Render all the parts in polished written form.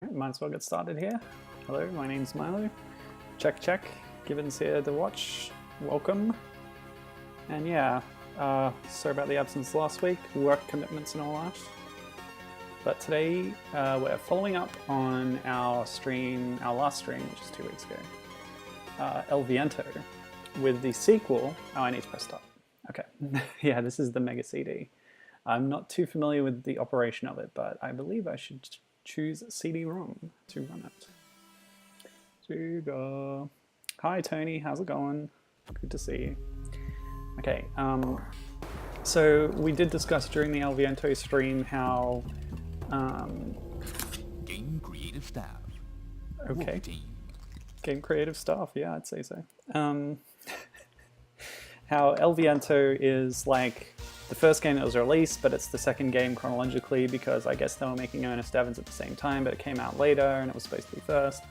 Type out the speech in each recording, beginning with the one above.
Might as well get started here. Hello, my name's Milo. Check, check. Given's here to watch. Welcome. And yeah, sorry about the absence last week, work commitments and all that. But today we're following up on our stream, our last stream, which is 2 weeks ago, El Viento, with the sequel. Oh, I need to press stop. Okay. Yeah, this is the Mega CD. I'm not too familiar with the operation of it, but I believe I should choose CD-ROM to run it. Sugar. Hi Tony, how's it going? Good to see you. Okay, so we did discuss during the El Viento stream how game creative staff. Okay. Game creative staff, yeah, I'd say so. How El Viento is like the first game that was released, but it's the second game chronologically because I guess they were making Earnest Evans at the same time, but it came out later and it was supposed to be first.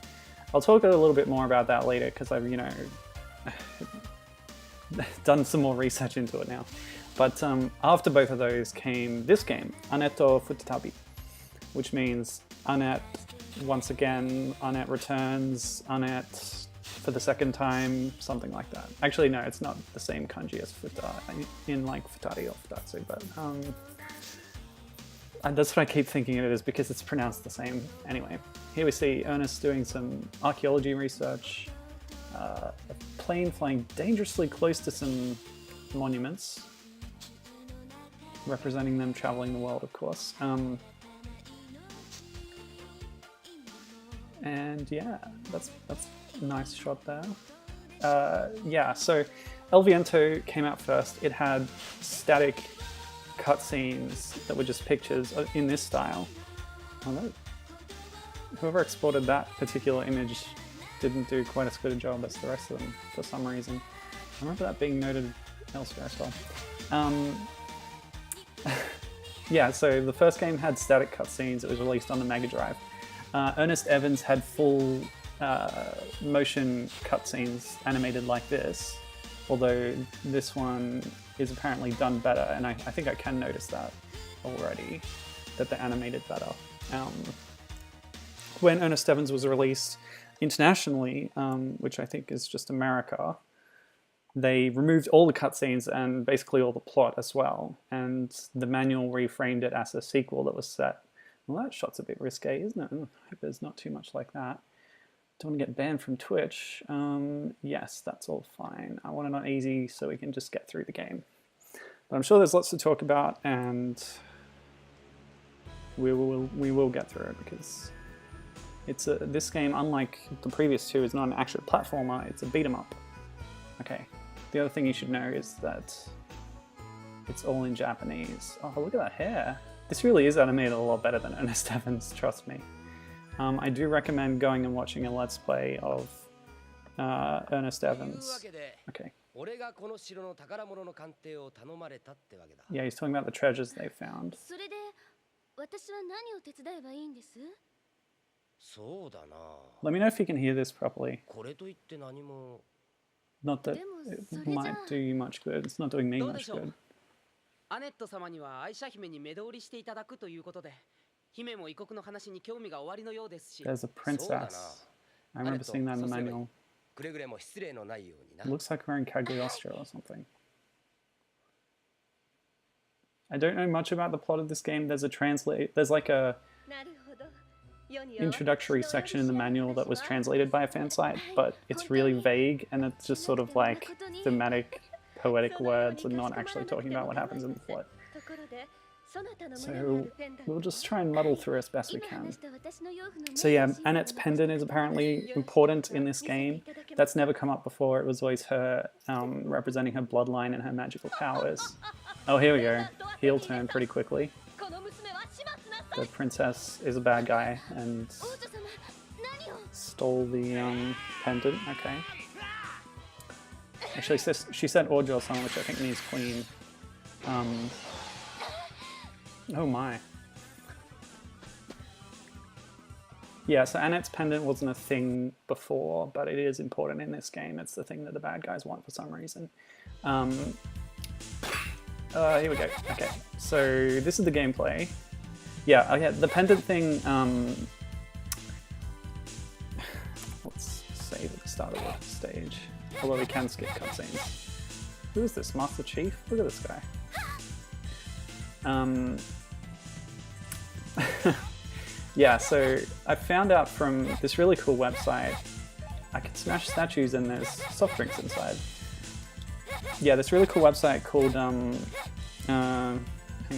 I'll talk a little bit more about that later because I've, done some more research into it now. But after both of those came this game, Annet or Futatabi, which means Annet once again, Annet returns, Annet for the second time, something like that. Actually, no, it's not the same kanji as futa in like futari or futatsu, but that's what I keep thinking it is because it's pronounced the same. Anyway, here we see Ernest doing some archaeology research, a plane flying dangerously close to some monuments, representing them traveling the world, of course. And yeah, that's a nice shot there. Yeah, so El Viento came out first. It had static cutscenes that were just pictures in this style. Although, whoever exported that particular image didn't do quite as good a job as the rest of them for some reason. I remember that being noted elsewhere as well. Yeah, so the first game had static cutscenes. It was released on the Mega Drive. Earnest Evans had full motion cutscenes animated like this, although this one is apparently done better, and I think I can notice that already, that they're animated better. When Earnest Evans was released internationally, which I think is just America, they removed all the cutscenes and basically all the plot as well, and the manual reframed it as a sequel that was set. Well, that shot's a bit risque, isn't it? I hope there's not too much like that. Don't want to get banned from Twitch. Yes, that's all fine. I want it on easy so we can just get through the game. But I'm sure there's lots to talk about, and we will get through it because it's this game, unlike the previous two, is not an action platformer. It's a beat 'em up. Okay. The other thing you should know is that it's all in Japanese. Oh, look at that hair. This really is animated a lot better than Earnest Evans, trust me. I do recommend going and watching a Let's Play of Earnest Evans. Okay. Yeah, he's talking about the treasures they found. Let me know if you can hear this properly. Not that it might do you much good. It's not doing me much good. アネット様には愛車姫に目通りしていただくということで、姫も異国の話に興味がおありのようですし。There's a princess. I remember seeing that in the manual. Looks like we're in Cagliostro or something. I don't know much about the plot of this game. There's like a introductory section in the manual that was translated by a fan site, but it's really vague and it's just sort of like thematic poetic words and not actually talking about what happens in the plot. So we'll just try and muddle through as best we can. So yeah, Annette's pendant is apparently important in this game. That's never come up before. It was always her representing her bloodline and her magical powers. Oh, here we go. Heel turn pretty quickly. The princess is a bad guy and stole the pendant. Okay. Actually, she said Orjo or something, which I think means queen. Oh my. Yeah, so Annette's pendant wasn't a thing before, but it is important in this game. It's the thing that the bad guys want for some reason. Here we go. Okay, so this is the gameplay. Yeah, the pendant thing start of the stage. Although we can skip cutscenes. Who is this? Master Chief? Look at this guy. Yeah, so I found out from this really cool website I can smash statues and there's soft drinks inside. Yeah, this really cool website called, hang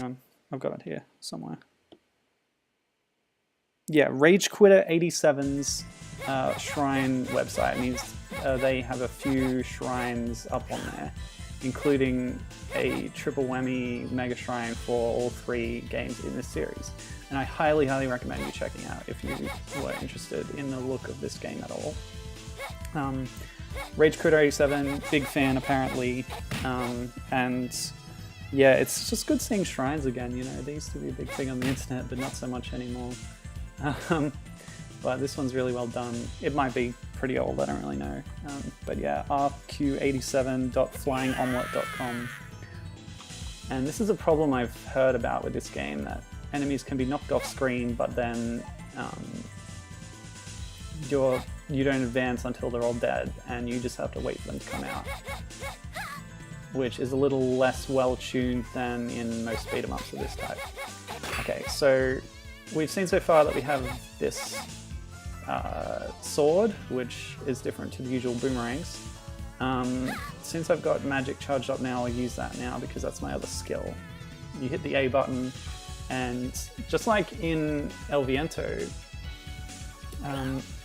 on, I've got it here somewhere. Yeah, Rage Quitter 87's shrine website means they have a few shrines up on there, including a triple whammy mega shrine for all 3 games in this series. And I highly, highly recommend you checking out if you were interested in the look of this game at all. Rage Quitter 87, big fan apparently, and yeah, it's just good seeing shrines again, you know, they used to be a big thing on the internet, but not so much anymore. But this one's really well done. It might be pretty old, I don't really know. But yeah, rq87.flyingomelet.com. And this is a problem I've heard about with this game, that enemies can be knocked off screen, but then you don't advance until they're all dead, and you just have to wait for them to come out. Which is a little less well-tuned than in most beat-em-ups of this type. Okay, so we've seen so far that we have this sword, which is different to the usual boomerangs. Since I've got magic charged up now, I'll use that now because that's my other skill. You hit the A button, and just like in El Viento,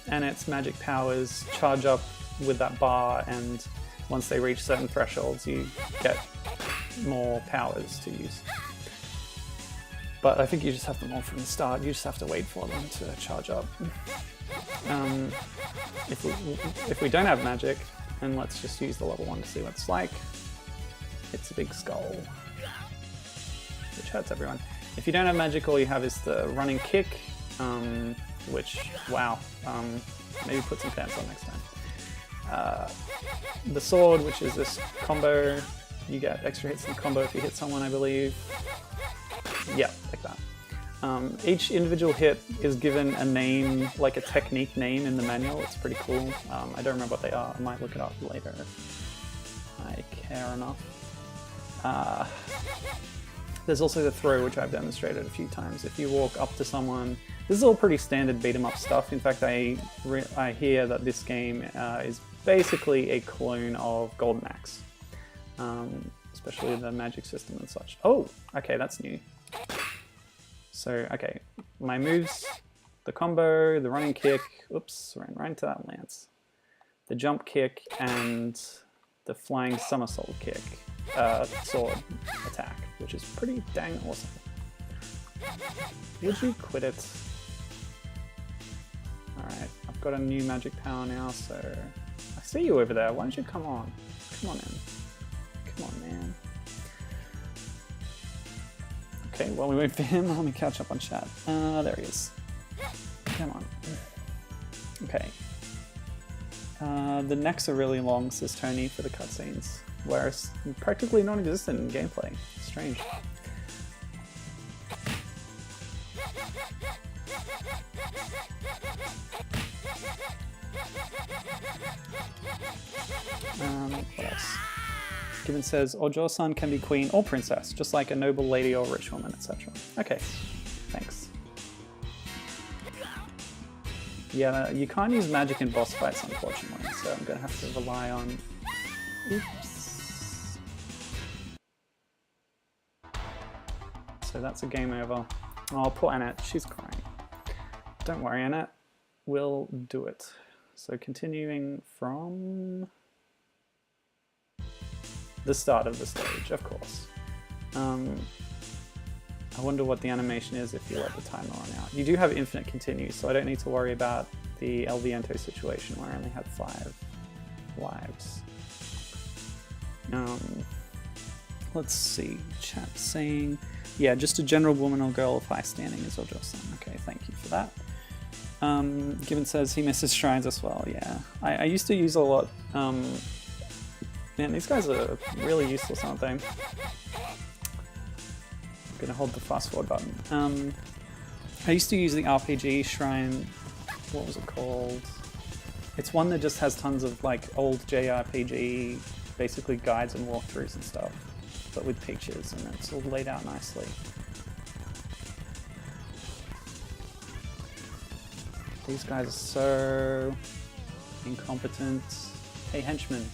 Annet's magic powers charge up with that bar, and once they reach certain thresholds, you get more powers to use. But I think you just have them all from the start. You just have to wait for them to charge up. If we don't have magic, and let's just use the level 1 to see what it's like. It's a big skull, which hurts everyone. If you don't have magic, all you have is the running kick, which, wow, maybe put some pants on next time. The sword, which is this combo, you get extra hits in the combo if you hit someone, I believe. Yeah, like that. Each individual hit is given a name, like a technique name in the manual. It's pretty cool. I don't remember what they are. I might look it up later if I care enough. There's also the throw, which I've demonstrated a few times. If you walk up to someone, this is all pretty standard beat-em-up stuff. In fact, I hear that this game is basically a clone of Golden Axe, especially the magic system and such. Oh, okay, that's new. So, okay, my moves, the combo, the running kick, oops, ran right into that lance, the jump kick, and the flying somersault kick, sword attack, which is pretty dang awesome. Would you quit it? Alright, I've got a new magic power now, so I see you over there. Why don't you come on? Come on in. Come on, man. Okay, while we wait for him, let me catch up on chat. There he is. Come on. Okay. The necks are really long, says Tony, for the cutscenes, whereas practically non-existent in gameplay. Strange. What else? Given says, Ojo-san can be queen or princess, just like a noble lady or rich woman, etc. Okay, thanks. Yeah, you can't use magic in boss fights, unfortunately, so I'm gonna have to rely on... Oops. So that's a game over. Oh, poor Annet, she's crying. Don't worry, Annet, we'll do it. So continuing from... the start of the stage, of course. I wonder what the animation is if you let the timer run out. You do have infinite continue, so I don't need to worry about the El Viento situation where I only have 5 lives. Let's see, chat saying, yeah, just a general woman or girl of high standing is Ojo-san. Okay, thank you for that. Given says he misses shrines as well, yeah. I used to use a lot, man, these guys are really useless, aren't they? I'm gonna hold the fast forward button. I used to use the RPG shrine, what was it called? It's one that just has tons of like old JRPG, basically guides and walkthroughs and stuff, but with pictures, and it's all laid out nicely. These guys are so incompetent. Hey, henchman.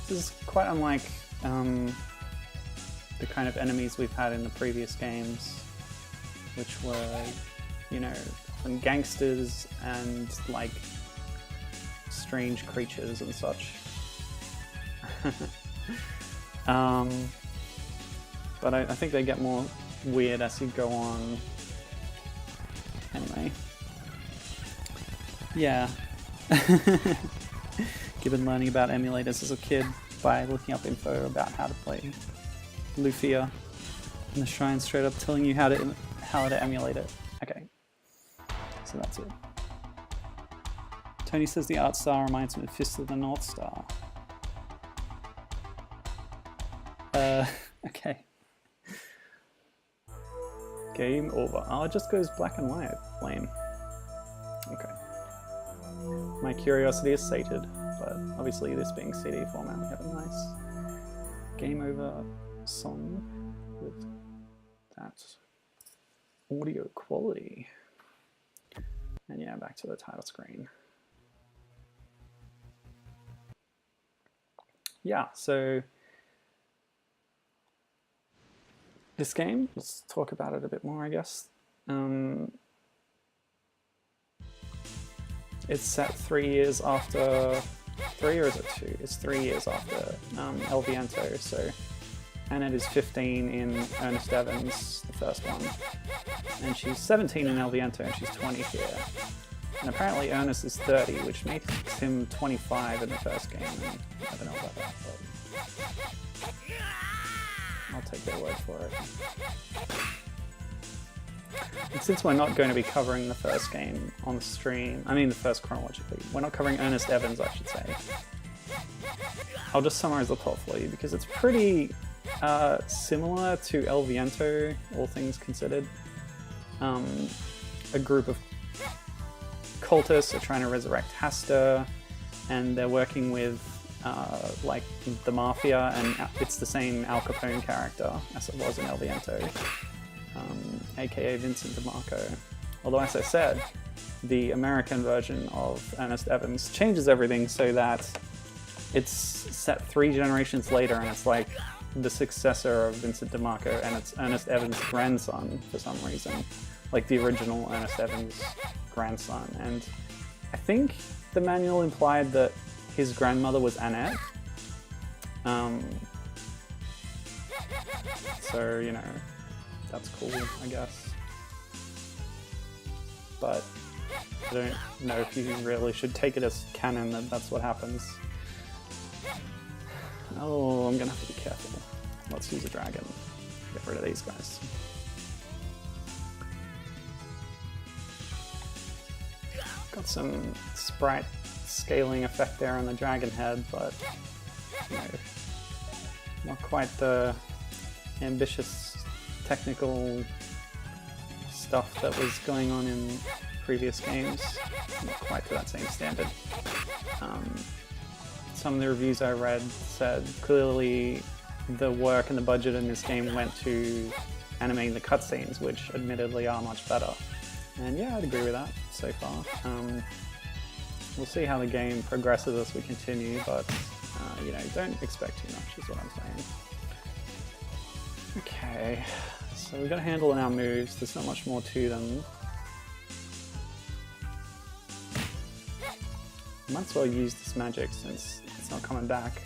This is quite unlike the kind of enemies we've had in the previous games, which were, you know, some gangsters and like strange creatures and such. But I think they get more weird as you go on. Anyway. Yeah. Given learning about emulators as a kid by looking up info about how to play Lufia, and the shrine straight up telling you how to emulate it. Okay. So that's it. Tony says the art style reminds me of Fist of the North Star. Okay. Game over. Oh, it just goes black and white. Lame. Okay. My curiosity is sated, but obviously this being CD format, we have a nice game over song with that audio quality. And yeah, back to the title screen. Yeah, so this game, let's talk about it a bit more, I guess. It's set 3 years after, 3 or is it 2? It's 3 years after El Viento, so Annet is 15 in Earnest Evans, the first one, and she's 17 in El Viento, and she's 20 here. And apparently Ernest is 30, which makes him 25 in the first game, and I don't know about that, but I'll take their word for it. And since we're not going to be covering the first game on the stream, I mean the first chronologically, we're not covering Earnest Evans, I should say. I'll just summarize the plot for you, because it's pretty similar to El Viento, all things considered. A group of cultists are trying to resurrect Hasta, and they're working with like the Mafia, and it's the same Al Capone character as it was in El Viento, aka Vincent DeMarco. Although, as I said, the American version of Earnest Evans changes everything so that it's set 3 generations later, and it's like the successor of Vincent DeMarco, and it's Earnest Evans' grandson for some reason, like the original Earnest Evans' grandson. And I think the manual implied that his grandmother was Annet. So, you know, that's cool, I guess. But I don't know if you really should take it as canon that that's what happens. Oh, I'm gonna have to be careful. Let's use a dragon. Get rid of these guys. Got some sprite scaling effect there on the dragon head, but you know, not quite the ambitious technical stuff that was going on in previous games. Not quite to that same standard. Some of the reviews I read said clearly the work and the budget in this game went to animating the cutscenes, which admittedly are much better. And yeah, I'd agree with that so far. We'll see how the game progresses as we continue, but you know, don't expect too much is what I'm saying. Okay, so we've got a handle on our moves. There's not much more to them. Might as well use this magic since it's not coming back.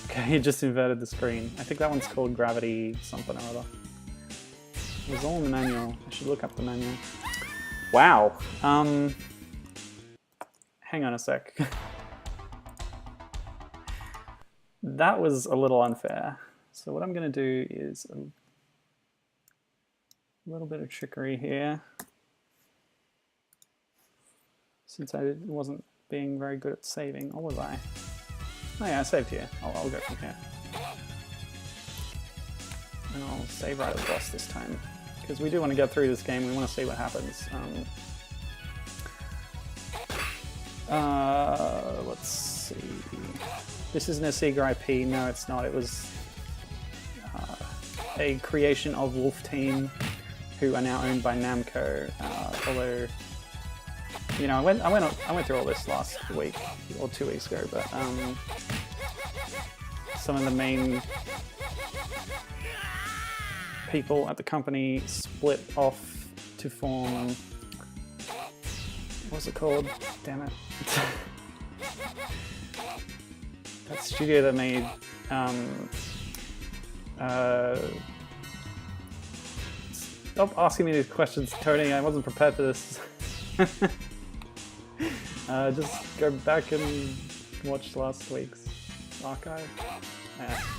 Okay, it just inverted the screen. I think that one's called gravity something or other. It was all in the manual. I should look up the manual. Wow. Hang on a sec. That was a little unfair. So what I'm going to do is a little bit of trickery here. Since I wasn't being very good at saving, or was I? Oh yeah, I saved here. I'll go from here. And I'll save right at the boss this time. because we do want to get through this game. We want to see what happens. Let's see. This isn't a Sega IP. No, it's not. It was a creation of Wolf Team, who are now owned by Namco. Although, you know, I went through all this last week or 2 weeks ago, but some of the main people at the company split off to form, what's it called? Damn it. That studio that made stop asking me these questions, Tony. I wasn't prepared for this. Just go back and watch last week's archive.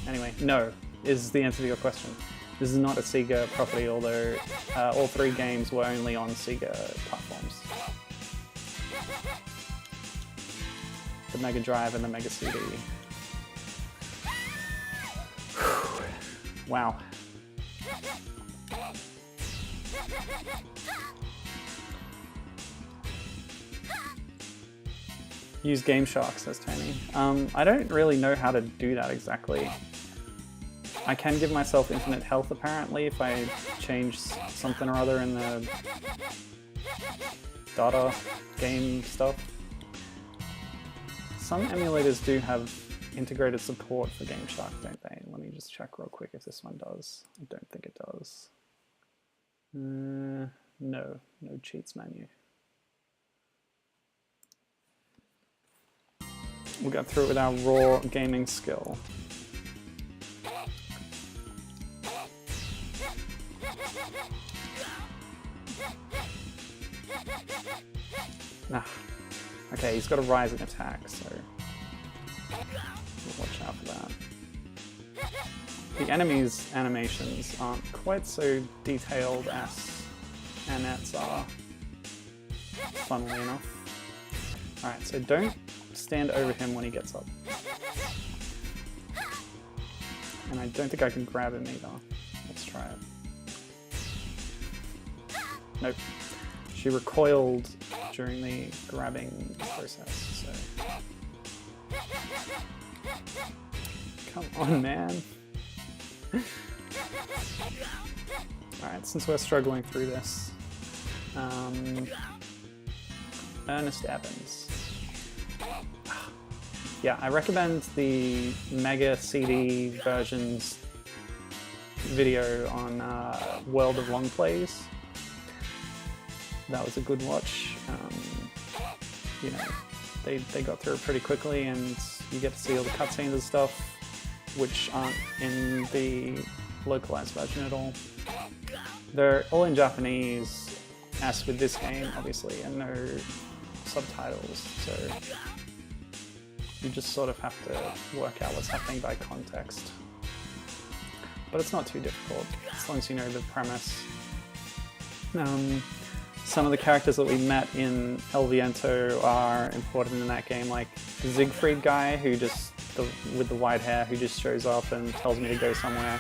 Anyway, no is the answer to your question. This is not a Sega property, although all 3 games were only on Sega platforms. The Mega Drive and the Mega CD. Wow. Use Game Shark, says Tony. I don't really know how to do that exactly. I can give myself infinite health apparently if I change something or other in the data game stuff. Some emulators do have integrated support for Game Shark, don't they? Let me just check real quick if this one does. I don't think it does. No cheats menu. We'll get through it with our raw gaming skill. Okay, he's got a rising attack, so we'll watch out for that. The enemies' animations aren't quite so detailed as Annet's are, funnily enough. Alright, so don't stand over him when he gets up. And I don't think I can grab him either. Let's try it. Nope. She recoiled during the grabbing process, so... Come on, man. Alright, since we're struggling through this, Earnest Evans. Yeah, I recommend the Mega CD versions video on World of Long Plays. That was a good watch. You know, they got through it pretty quickly, and you get to see all the cutscenes and stuff, which aren't in the localized version at all. They're all in Japanese, as with this game, obviously, and no subtitles, so you just sort of have to work out what's happening by context. But it's not too difficult, as long as you know the premise. Some of the characters that we met in El Viento are important in that game, like the Siegfried guy who with the white hair who just shows up and tells me to go somewhere.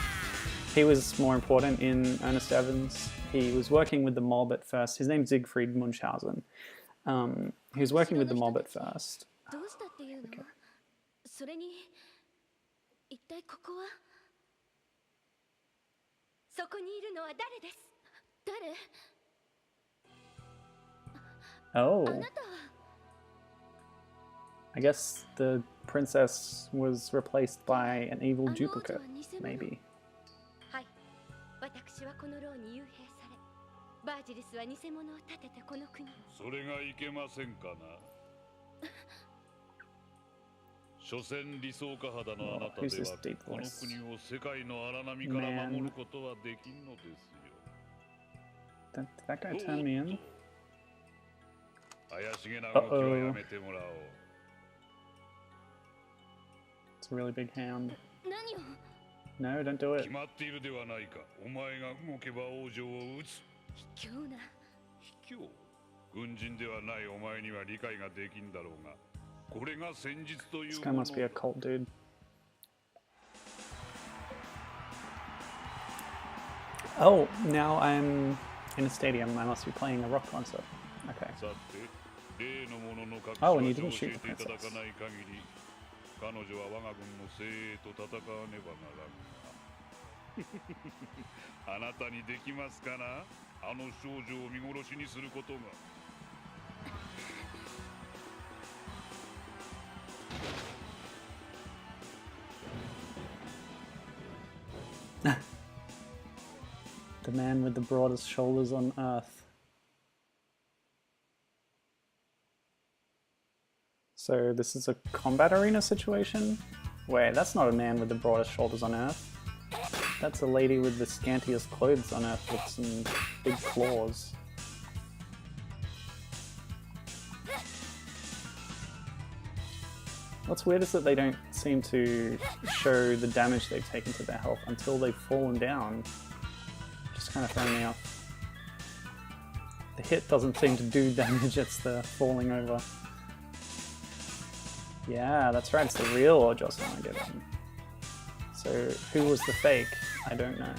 He was more important in Earnest Evans. He was working with the mob at first. His name's Siegfried Munchausen. He was working with the mob at first. Okay. Oh. I guess the princess was replaced by an evil duplicate, maybe. Oh, who's this deep voice? Man. Did that guy turn me in? Uh-oh. It's a really big hand. No, don't do it. This guy must be a cult dude. Oh, now I'm in a stadium. I must be playing a rock concert. Okay. Oh, and you didn't shoot the princess. 彼女は我が軍の精鋭と戦わねばならん。あなたにできますかな？あの少女を見殺しにすることが。The man with the broadest shoulders on earth. So this is a combat arena situation? Wait, that's not a man with the broadest shoulders on earth. That's a lady with the scantiest clothes on earth with some big claws. What's weird is that they don't seem to show the damage they've taken to their health until they've fallen down. Just kind of throwing me off. The hit doesn't seem to do damage, it's the falling over. Yeah, that's right, it's the real Jocelyn I get in. So, who was the fake? I don't know.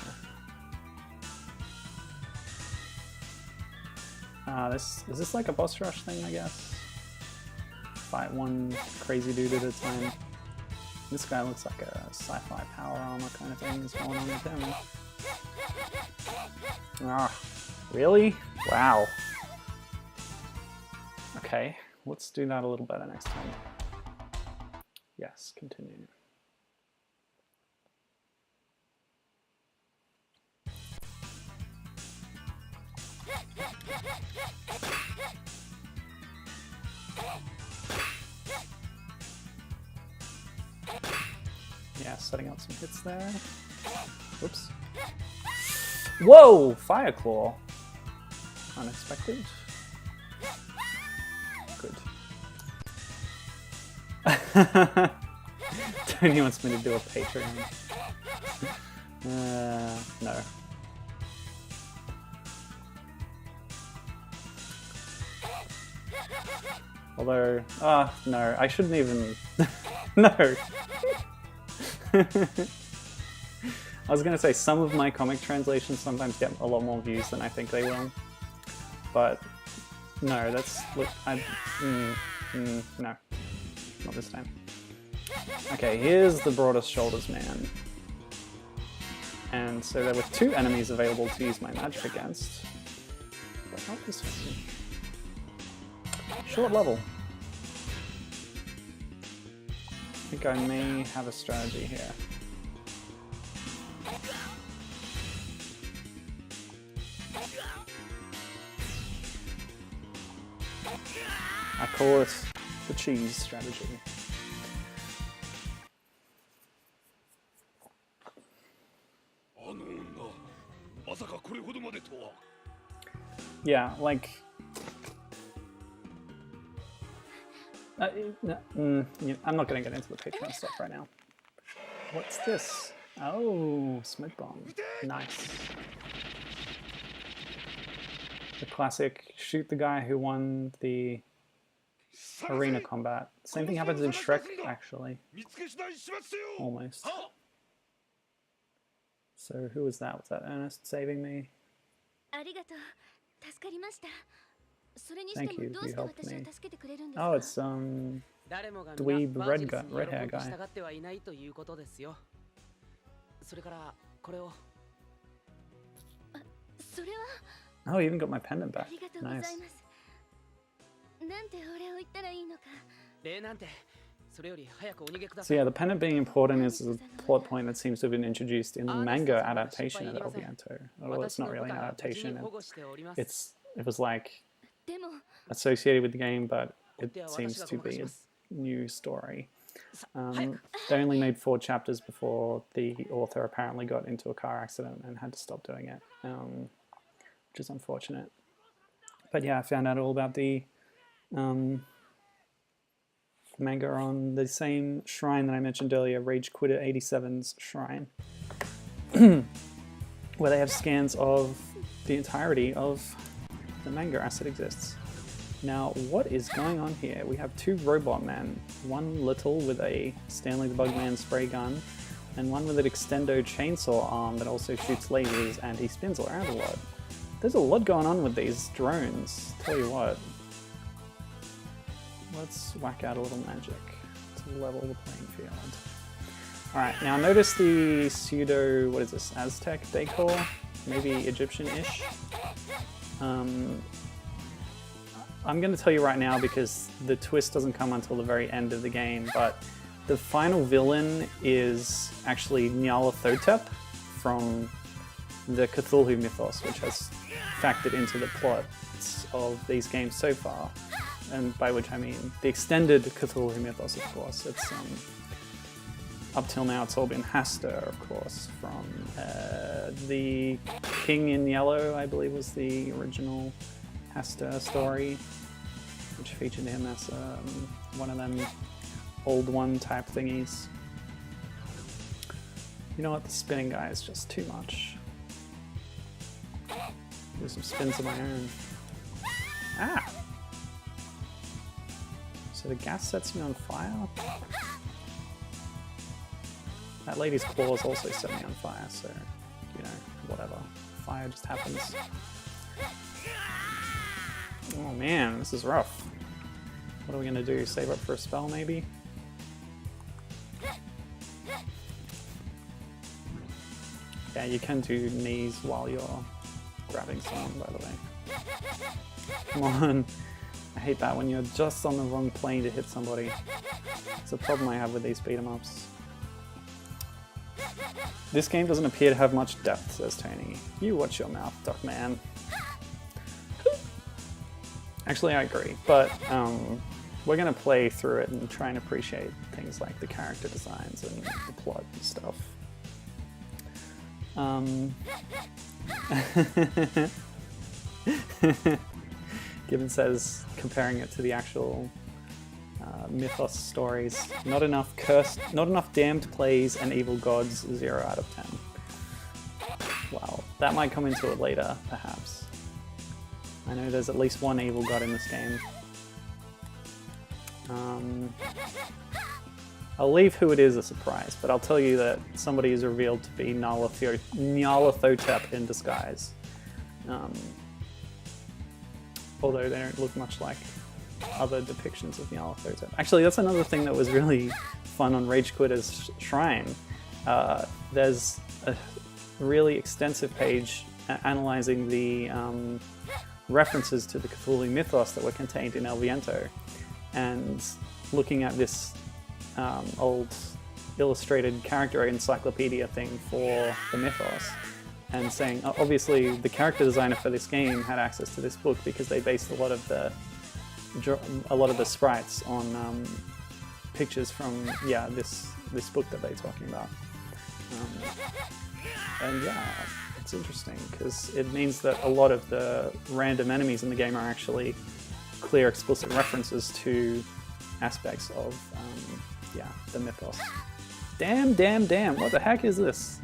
Is this like a boss rush thing, I guess? Fight one crazy dude at a time. This guy looks like a sci-fi power armor kind of thing is going on with him. Ah, really? Wow. Okay, let's do that a little better next time. Yes, continue. Yeah, setting out some hits there. Whoops. Whoa! Fire Claw! Unexpected. Good. Tony wants me to do a Patreon. No. Although, no, I shouldn't even... No! I was going to say, some of my comic translations sometimes get a lot more views than I think they will. But, no, that's... no. Not this time. Okay, here's the broadest shoulders man. And so there were 2 enemies available to use my magic against. But not this one. Short level. I think I may have a strategy here. I call it the cheese strategy. Yeah, like... I'm not going to get into the Patreon stuff right now. What's this? Oh, smoke bomb. Nice. The classic shoot the guy who won the arena combat. Same thing happens in Shrek, actually. Almost. So who was that? Was that Ernest saving me? Thank you, you helped me. Oh, it's dweeb red hair guy. Oh, you even got my pendant back. Nice. So yeah, the pendant being important is a plot point that seems to have been introduced in the manga adaptation of El Viento. Although it's not really an adaptation, it was like associated with the game, but it seems to be a new story. They only made 4 chapters before the author apparently got into a car accident and had to stop doing it, which is unfortunate. But yeah, I found out all about the manga on the same shrine that I mentioned earlier, Rage Quitter 87's shrine, where they have scans of the entirety of the manga as it exists. Now, what is going on here? We have 2 robot men, one little with a Stanley the Bugman spray gun, and one with an extendo chainsaw arm that also shoots lasers, and he spins around a lot. There's a lot going on with these drones, tell you what. Let's whack out a little magic to level the playing field. Alright, now notice the pseudo, what is this, Aztec decor? Maybe Egyptian-ish? I'm going to tell you right now because the twist doesn't come until the very end of the game, but the final villain is actually Nyarlathotep from the Cthulhu mythos, which has factored into the plots of these games so far. And by which I mean the extended Cthulhu mythos, of course. It's up till now it's all been Hastur, of course, from the King in Yellow, I believe was the original Hastur story, which featured him as one of them old one type thingies. You know what, the spinning guy is just too much. Do some spins of my own. Ah! So the gas sets me on fire? That lady's claws also set me on fire, so, you know, whatever. Fire just happens. Oh man, this is rough. What are we gonna do? Save up for a spell, maybe? Yeah, you can do knees while you're grabbing someone, by the way. Come on. I hate that when you're just on the wrong plane to hit somebody. It's a problem I have with these beat-em-ups. This game doesn't appear to have much depth, says Tony. You watch your mouth, Duckman. Actually, I agree, but we're going to play through it and try and appreciate things like the character designs and the plot and stuff. Gibbon says, comparing it to the actual mythos stories, not enough damned plays and evil gods, 0 out of 10. Well, that might come into it later, perhaps. I know there's at least one evil god in this game. I'll leave who it is a surprise, but I'll tell you that somebody is revealed to be Nyarlathotep in disguise. Although they don't look much like other depictions of Nyarlathotep. Actually, that's another thing that was really fun on Rage Quitter's Shrine. There's a really extensive page analyzing the references to the Cthulhu mythos that were contained in El Viento, and looking at this old illustrated character encyclopedia thing for the mythos, and saying, obviously the character designer for this game had access to this book because they based a lot of the sprites on pictures from this book that they're talking about. And yeah, it's interesting because it means that a lot of the random enemies in the game are actually clear, explicit references to aspects of the mythos. Damn, what the heck is this?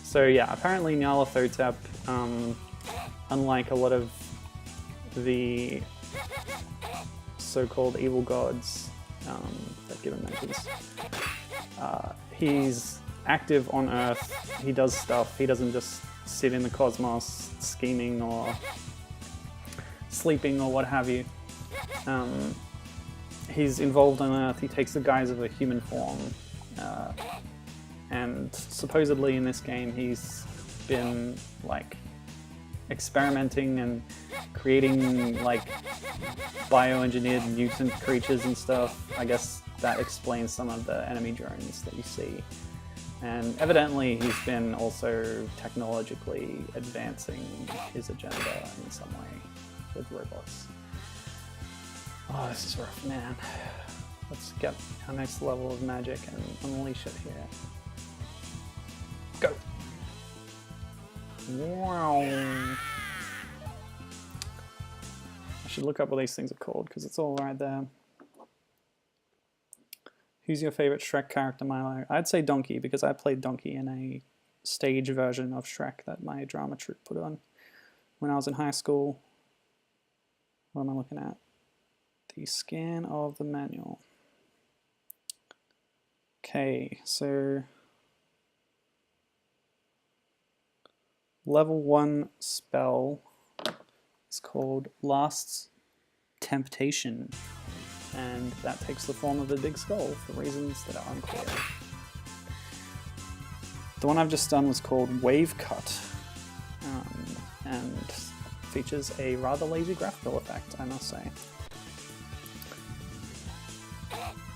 So yeah, apparently Nyarlathotep, unlike a lot of the so-called evil gods that Gibbon mentions, he's active on Earth, he does stuff, he doesn't just sit in the cosmos scheming or sleeping or what have you. He's involved on Earth, he takes the guise of a human form, and supposedly in this game he's been like experimenting and creating like bioengineered mutant creatures and stuff. I guess that explains some of the enemy drones that you see. And evidently he's been also technologically advancing his agenda in some way with robots. Oh, this is rough, man. Let's get our next level of magic and unleash it here. Go! Wow! I should look up what these things are called because it's all right there. Who's your favorite Shrek character, Milo? I'd say Donkey because I played Donkey in a stage version of Shrek that my drama troupe put on when I was in high school. What am I looking at? the scan of the manual. Okay, so level 1 spell is called Last Temptation, and that takes the form of a big skull for reasons that are unclear. The one I've just done was called Wave Cut, and features a rather lazy graphical effect, I must say.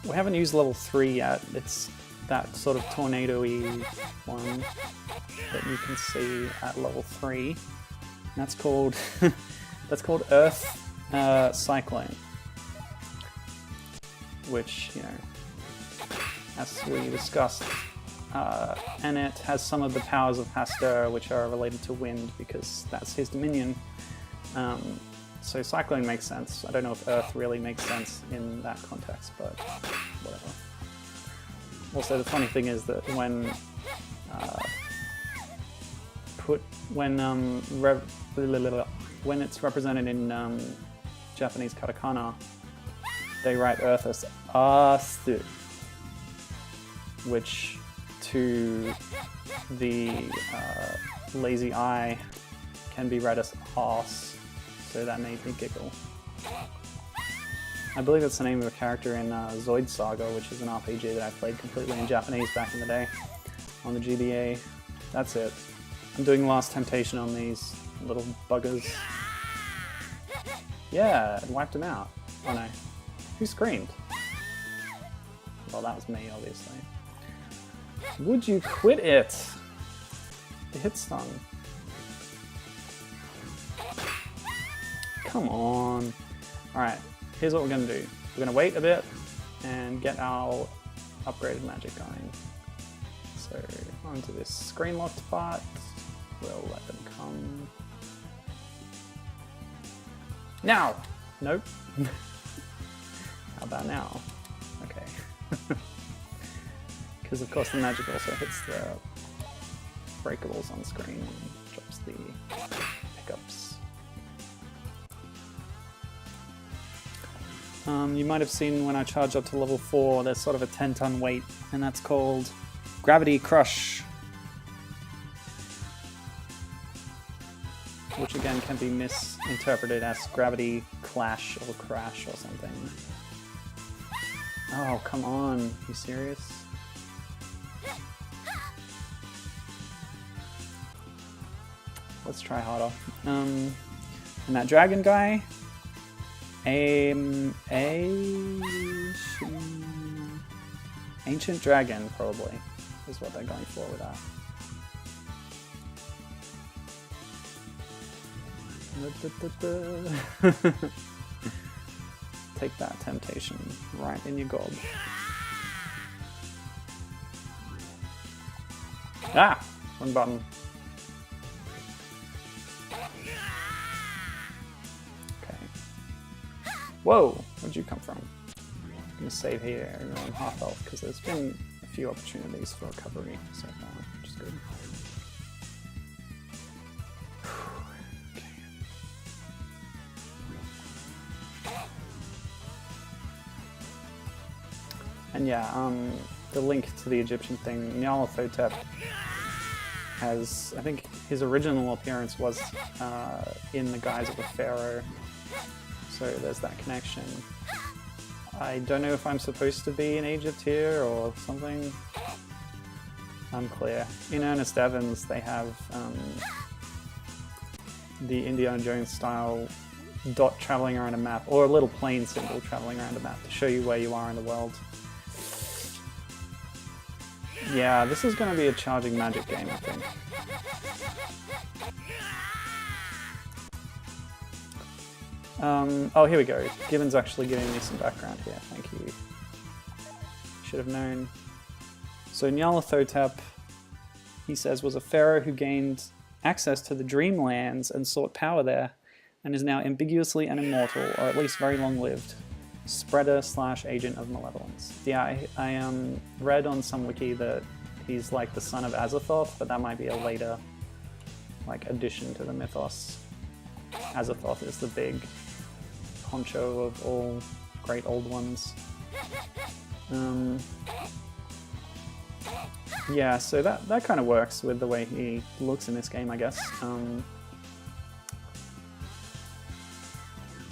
We haven't used level 3 yet. It's that sort of tornado-y one that you can see at level 3. And that's called Earth Cyclone, which, you know, as we discussed, Annet has some of the powers of Hastur, which are related to wind because that's his dominion. So Cyclone makes sense. I don't know if Earth really makes sense in that context, but whatever. Also, the funny thing is that when it's represented in Japanese katakana, they write Earth as Asu, which to the lazy eye can be read as Arse, so that made me giggle. I believe that's the name of a character in Zoid Saga, which is an RPG that I played completely in Japanese back in the day on the GBA. That's it. I'm doing Last Temptation on these little buggers. Yeah, it wiped him out. Oh no. Who screamed? Well, that was me, obviously. Would you quit it? The hit stun. Come on. Alright, here's what we're going to do. We're going to wait a bit and get our upgraded magic going. So, onto this screen locked part. We'll let them come. Now! Nope. How about now? Okay. Because of course the magic also hits the breakables on screen and drops the pickups. You might have seen when I charge up to level 4, there's sort of a 10-ton weight, and that's called Gravity Crush. Which again can be misinterpreted as Gravity Clash or Crash or something. Oh, come on. You serious? Let's try harder. And that dragon guy, Ancient Dragon, probably, is what they're going for with that. Take that temptation right in your gob. Ah! Wrong button. Whoa! Where'd you come from? I'm gonna save here. You're on half health because there's been a few opportunities for recovery so far, which is good. Okay. And yeah, the link to the Egyptian thing, Nyarlathotep has, I think his original appearance was in the guise of a pharaoh. So there's that connection. I don't know if I'm supposed to be in Egypt here or something. Unclear. In Earnest Evans, they have the Indiana Jones style dot traveling around a map, or a little plane symbol traveling around a map to show you where you are in the world. Yeah, this is going to be a charging magic game, I think. Oh, here we go. Gibbon's actually giving me some background here. Thank you. Should have known. So Nyarlathotep, he says, was a pharaoh who gained access to the Dreamlands and sought power there, and is now ambiguously an immortal, or at least very long-lived, spreader/agent of malevolence. Yeah, I read on some wiki that he's like the son of Azathoth, but that might be a later addition to the mythos. Azathoth is the big honcho of all great old ones. Yeah, so that kind of works with the way he looks in this game, I guess.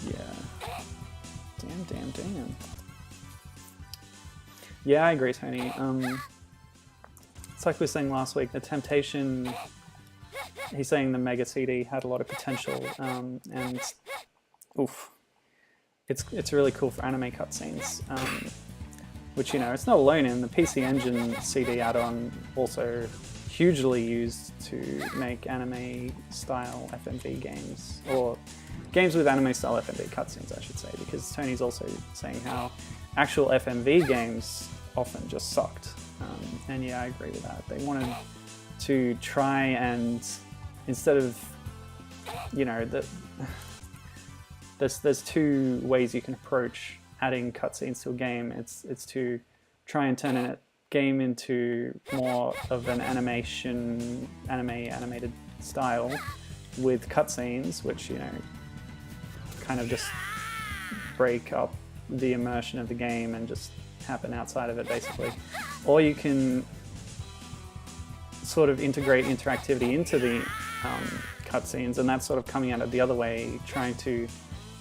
Yeah. Damn. Yeah, I agree, Tony. It's like we were saying last week, the Temptation, he's saying the Mega CD had a lot of potential, and oof, it's really cool for anime cutscenes, which, you know, it's not alone in. The PC Engine CD add-on also hugely used to make anime-style FMV games, or games with anime-style FMV cutscenes, I should say, because Tony's also saying how actual FMV games often just sucked. And yeah, I agree with that. They wanted to try and, instead of, you know, there's two ways you can approach adding cutscenes to a game. It's to try and turn a game into more of an animated style with cutscenes, which, you know, kind of just break up the immersion of the game and just happen outside of it, basically. Or you can sort of integrate interactivity into the cutscenes, and that's sort of coming at it the other way, trying to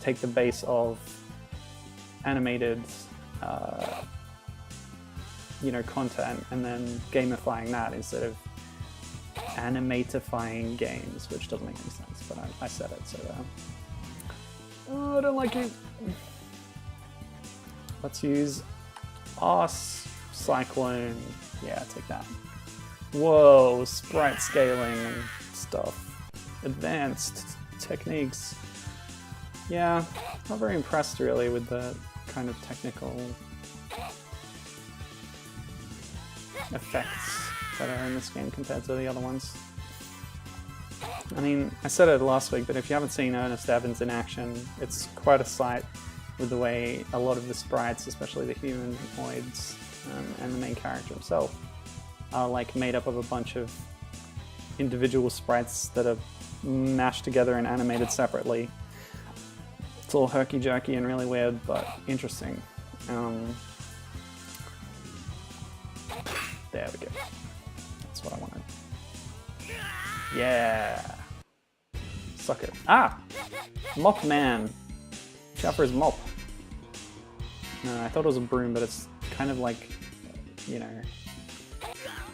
take the base of animated you know, content and then gamifying that instead of animatifying games, which doesn't make any sense, but I said it, so oh, I don't like it. Let's use Arse Cyclone. Yeah, take that. Whoa, sprite scaling and stuff. Advanced techniques. Yeah, not very impressed really with the kind of technical effects that are in this game compared to the other ones. I mean, I said it last week, but if you haven't seen Earnest Evans in action, it's quite a sight with the way a lot of the sprites, especially the humanoids and the main character himself, are like made up of a bunch of individual sprites that are mashed together and animated separately. It's all herky-jerky and really weird, but interesting. There we go. That's what I wanted. Yeah! Suck it. Ah! Mop Man! Chopper's mop. No, I thought it was a broom, but it's kind of like, you know,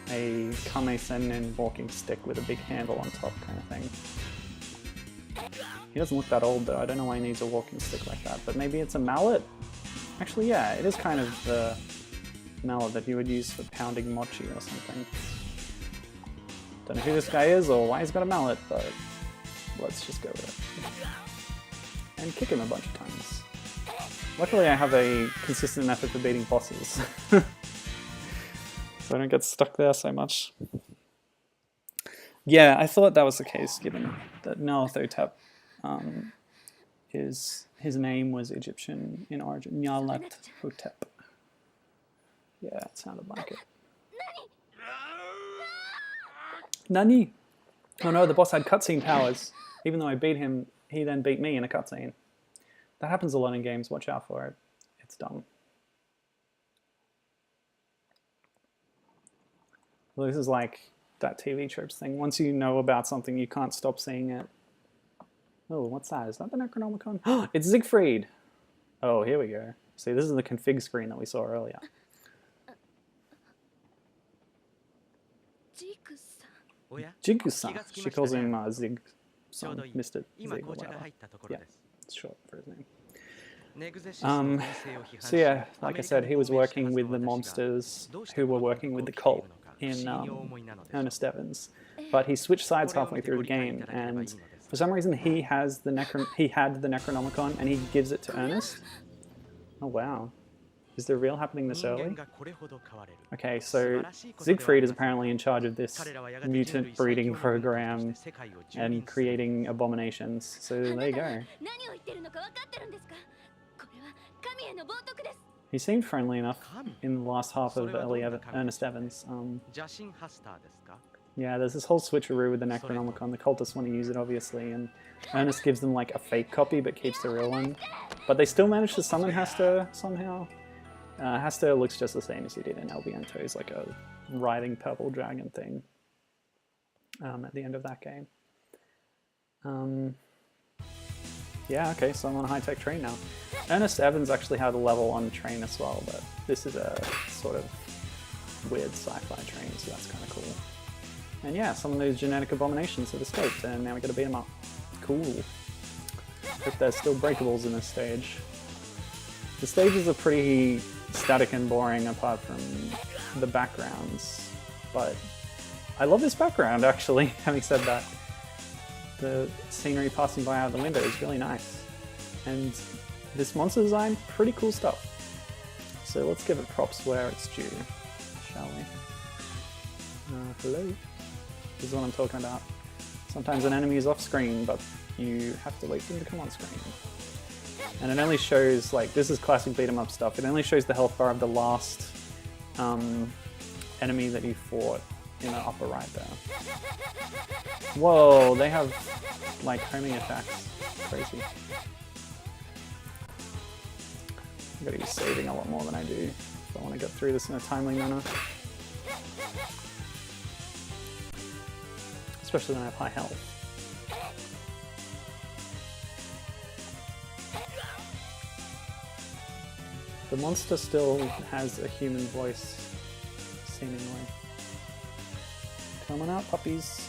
a Kame-Sennin walking stick with a big handle on top kind of thing. He doesn't look that old though, I don't know why he needs a walking stick like that, but maybe it's a mallet? Actually, yeah, it is kind of the mallet that he would use for pounding mochi or something. Don't know who this guy is or why he's got a mallet, but let's just go with it. And kick him a bunch of times. Luckily I have a consistent method for beating bosses, so I don't get stuck there so much. Yeah, I thought that was the case, given that Nyarlathotep, his name was Egyptian in origin. Nyarlathotep. Yeah, it sounded like it. Nani? Oh no, the boss had cutscene powers. Even though I beat him, he then beat me in a cutscene. That happens a lot in games, watch out for it. It's dumb. Well, this is like that TV tropes thing. Once you know about something, you can't stop seeing it. Oh, what's that? Is that the Necronomicon? Oh, it's Siegfried! Oh, here we go. See, this is the config screen that we saw earlier. Jigu-san. She calls him Zig-san, Mr. Zig or whatever. Yeah, it's short for his name. So yeah, like I said, he was working with the monsters who were working with the cult in Earnest Evans, but he switched sides halfway through the game, and for some reason he had the Necronomicon and he gives it to Ernest. Oh wow. Is the reveal happening this early? Okay, so Siegfried is apparently in charge of this mutant breeding program and creating abominations. So there you go. He seemed friendly enough in the last half of early Earnest Evans. Yeah, there's this whole switcheroo with the Necronomicon. The cultists want to use it, obviously, and Ernest gives them like a fake copy but keeps the real one. But they still manage to summon Hasta somehow. Hasta looks just the same as he did in El Viento. He's like a writhing purple dragon thing at the end of that game. Yeah, okay, so I'm on a high-tech train now. Earnest Evans actually had a level on the train as well, but this is a sort of weird sci-fi train, so that's kind of cool. And yeah, some of those genetic abominations have escaped, and now we gotta beat them up. Cool. Hope there's still breakables in this stage. The stages are pretty static and boring apart from the backgrounds, but I love this background actually, having said that. The scenery passing by out the window is really nice. And this monster design, pretty cool stuff. So let's give it props where it's due, shall we? Hello? This is what I'm talking about. Sometimes an enemy is off screen, but you have to wait for them to come on screen. And it only shows, like, this is classic beat 'em up stuff, it only shows the health bar of the last enemy that you fought in the upper right there. Whoa, they have, like, homing attacks. Crazy. I've got to be saving a lot more than I do if I want to get through this in a timely manner. Especially when I have high health. The monster still has a human voice, seemingly. Come on out, puppies.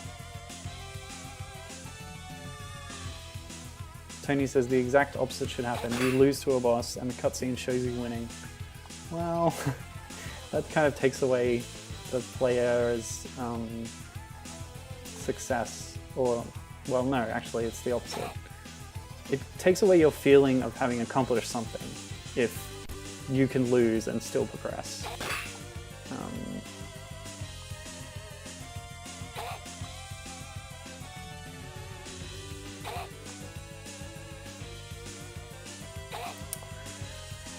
Tony says the exact opposite should happen. You lose to a boss and the cutscene shows you winning. Well, that kind of takes away the player's success. Or, well, no, actually it's the opposite. It takes away your feeling of having accomplished something if you can lose and still progress.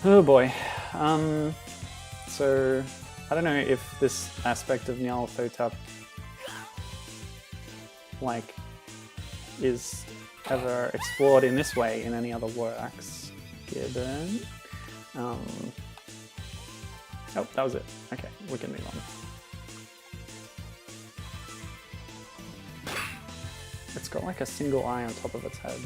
Oh boy. So, I don't know if this aspect of Nyarlathotep like is ever explored in this way in any other works. Gibbon. Oh, that was it. Okay, we can move on. It's got like a single eye on top of its head.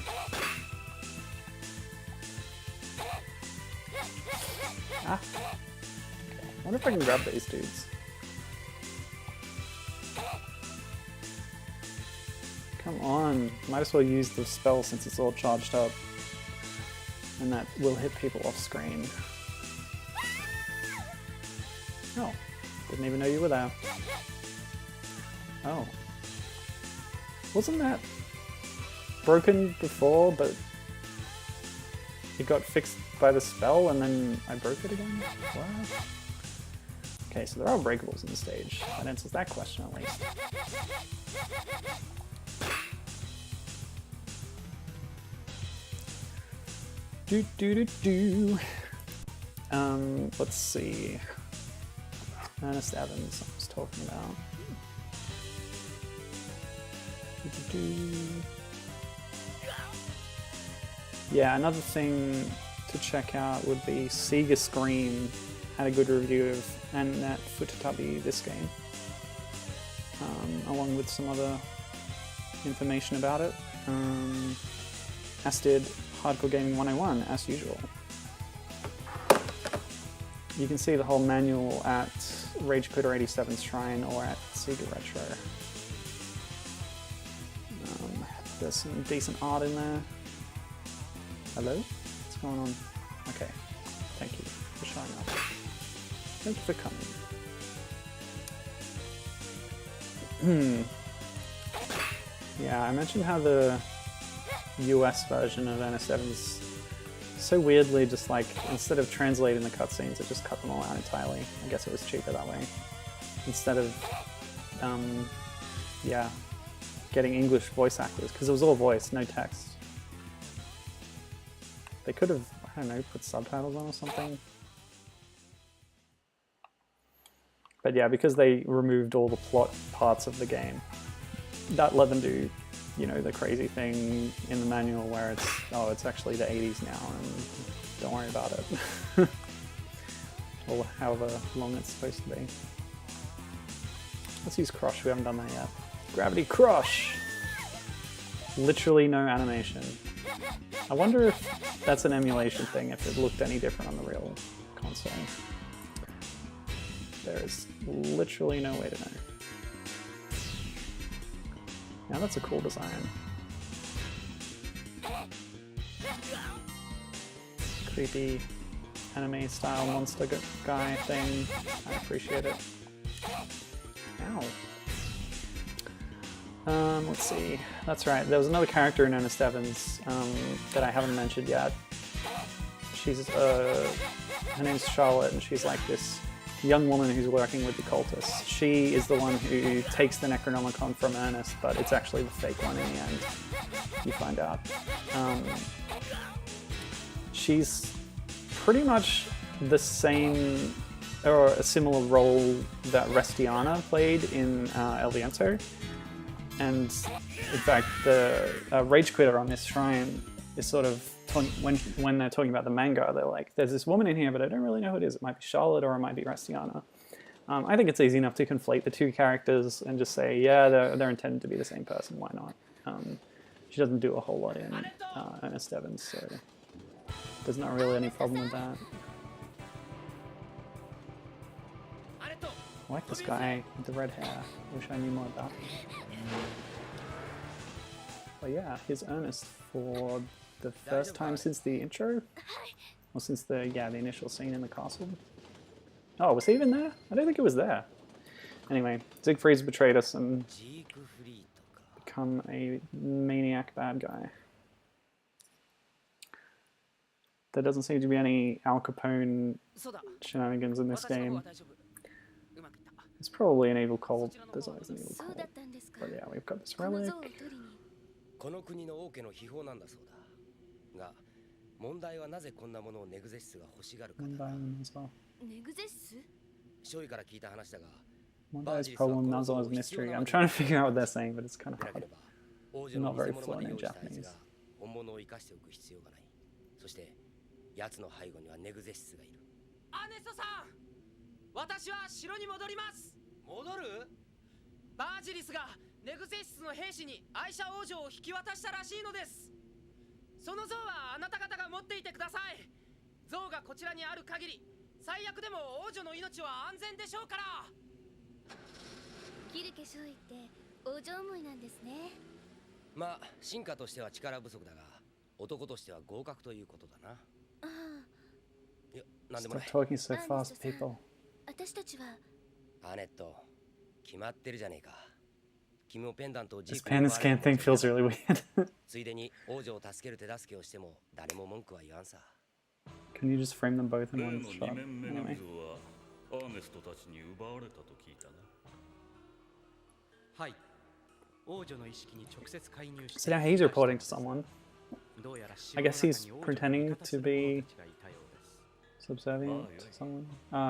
Ah. Okay. I wonder if I can grab these dudes. Come on. Might as well use the spell since it's all charged up. And that will hit people off screen. Oh. Didn't even know you were there. Oh. Wasn't that broken before, but it got fixed by the spell and then I broke it again? What? Okay, so there are breakables in the stage. That answers that question at least. Let's see. Earnest Evans, I was talking about. Yeah, another thing to check out would be Sega Scream had a good review of Annet Futatabi this game, along with some other information about it, as did Hardcore Gaming 101, as usual. You can see the whole manual at RageCoder 87's Shrine or at Sega Retro. There's some decent art in there. Hello? What's going on? Okay. Thank you for showing up. Thank you for coming. Yeah, I mentioned how the US version of Earnest Evans so weirdly just like, instead of translating the cutscenes, it just cut them all out entirely. I guess it was cheaper that way. Instead of, yeah, getting English voice actors, because it was all voice, no text. They could have, I don't know, put subtitles on or something. But yeah, because they removed all the plot parts of the game, that let them do, you know, the crazy thing in the manual where it's, oh, it's actually the 80s now and don't worry about it. Or however long it's supposed to be. Let's use Crush, we haven't done that yet. Gravity Crush! Literally no animation. I wonder if that's an emulation thing, if it looked any different on the real console. There's literally no way to know. Now that's a cool design. Creepy anime style monster guy thing. I appreciate it. Ow. Let's see. That's right. There was another character in Earnest Evans that I haven't mentioned yet. She's her name's Charlotte, and she's like this young woman who's working with the cultists. She is the one who takes the Necronomicon from Ernest, but it's actually the fake one in the end. You find out. She's pretty much the same or a similar role that Restiana played in El Viento. And in fact, the Rage Quitter on this shrine is sort of, when they're talking about the manga, they're like, there's this woman in here, but I don't really know who it is. It might be Charlotte or it might be Restiana. I think it's easy enough to conflate the two characters and just say, yeah, they're intended to be the same person, why not? She doesn't do a whole lot in Earnest Evans, so there's not really any problem with that. I like this guy with the red hair. Wish I knew more about him. But yeah, here's Ernest for the first time since the intro? Or since the initial scene in the castle? Oh, was he even there? I don't think he was there. Anyway, Siegfried's betrayed us and become a maniac bad guy. There doesn't seem to be any Al Capone shenanigans in this game. It's probably an evil cult. There's always an evil cult. But yeah, we've got this relic. Mondai's problem, Nazo is mystery. I'm trying to figure out what they're saying, but it's kind of hard. I'm not very fluent in Japanese. Stop talking so fast, people. Annet, this pen scan thing feels really weird. Can you just frame them both in one shot? Anyway. So now he's reporting to someone. I guess he's pretending to be subservient to someone.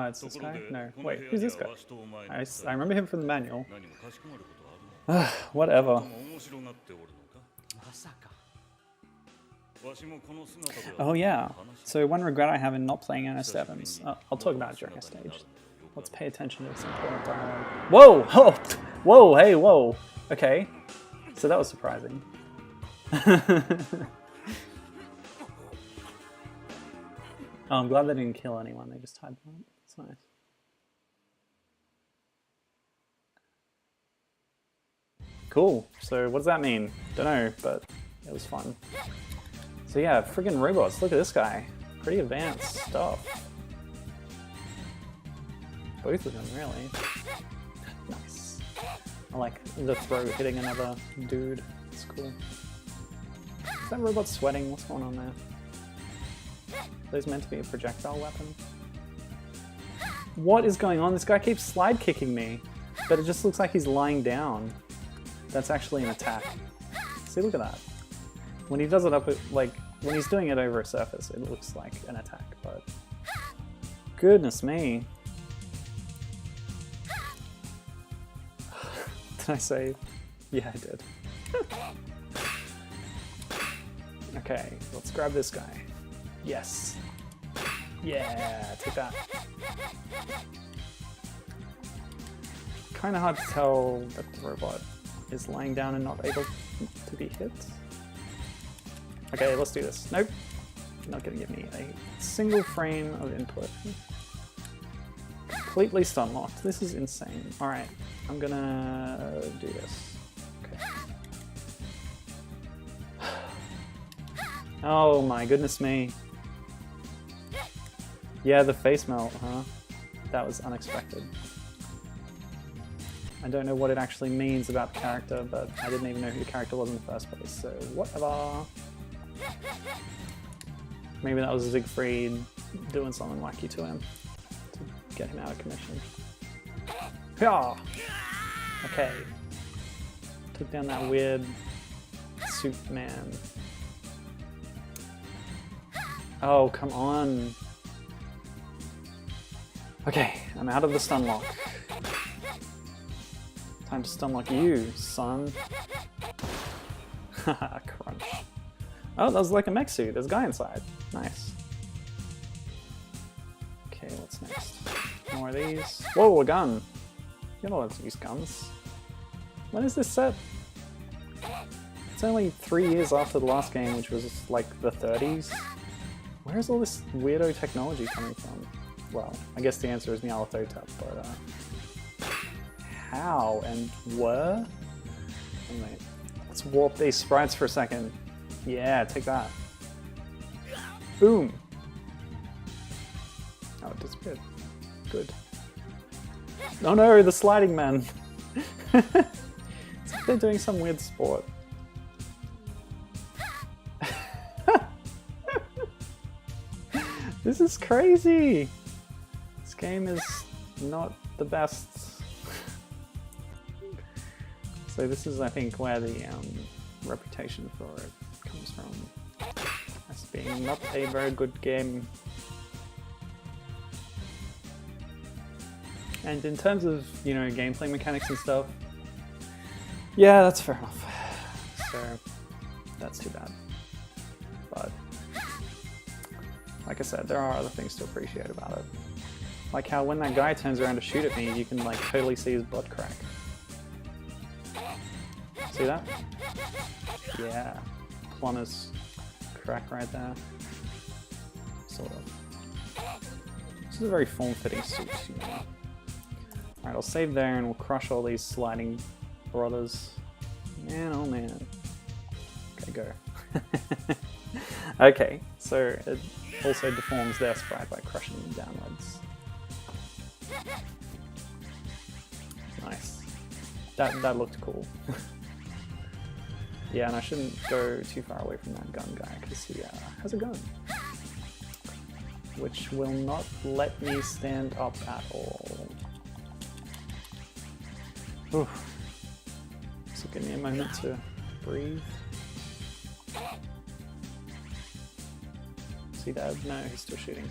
It's this guy? No. Wait, who's this guy? I remember him from the manual. Whatever. Oh yeah. So one regret I have in not playing Earnest Evans. I'll talk about it during a stage. Let's pay attention to this important dialogue. Whoa! Oh! Whoa! Hey! Whoa! Okay. So that was surprising. Oh, I'm glad they didn't kill anyone. They just tied them up. That's nice. Cool. So what does that mean? Don't know, but it was fun. So yeah, friggin' robots. Look at this guy. Pretty advanced stuff. Both of them, really. Nice. I like the throw hitting another dude. It's cool. Is that robot sweating? What's going on there? Are those meant to be a projectile weapon? What is going on? This guy keeps slide kicking me, but it just looks like he's lying down. That's actually an attack. See, look at that. When he does it up, like, when he's doing it over a surface, it looks like an attack, but... Goodness me. I save? Yeah, I did. Okay, let's grab this guy. Yes. Yeah, take that. Kind of hard to tell that the robot is lying down and not able to be hit. Okay, let's do this. Nope. Not gonna give me a single frame of input. Completely stun locked. This is insane. Alright, I'm gonna do this. Okay. Oh my goodness me. Yeah, the face melt, huh? That was unexpected. I don't know what it actually means about the character, but I didn't even know who the character was in the first place, so whatever. Maybe that was Siegfried doing something wacky to him to get him out of commission. Yeah. Okay. Took down that weird soup man. Oh, come on. Okay, I'm out of the stun lock. Time to stun lock you, son. Haha, crunch. Oh, that was like a mech suit. There's a guy inside. Nice. Okay, what's next? More of these. Whoa, a gun! You're not allowed to use guns. When is this set? It's only 3 years after the last game, which was like the 30s. Where is all this weirdo technology coming from? Well, I guess the answer is Nyarlathotep, but how and where? Anyway, let's warp these sprites for a second. Yeah, take that. Boom! Oh, it disappeared. Good. Oh no, the sliding man! It's like they're doing some weird sport. This is crazy! This game is not the best. So this is, I think, where the reputation for it comes from. As being not a very good game. And in terms of, you know, gameplay mechanics and stuff, yeah, that's fair enough. So, that's too bad. But, like I said, there are other things to appreciate about it. Like how when that guy turns around to shoot at me, you can like totally see his butt crack. See that? Yeah. Plumber's crack right there. Sort of. This is a very form-fitting suit, you know. Alright, I'll save there and we'll crush all these sliding brothers. Man, oh man. Okay, go. Okay, so it also deforms their sprite by crushing them downwards. Nice. That looked cool. Yeah, and I shouldn't go too far away from that gun guy because he has a gun. Which will not let me stand up at all. Oof. So give me a moment to breathe. See that? No, he's still shooting.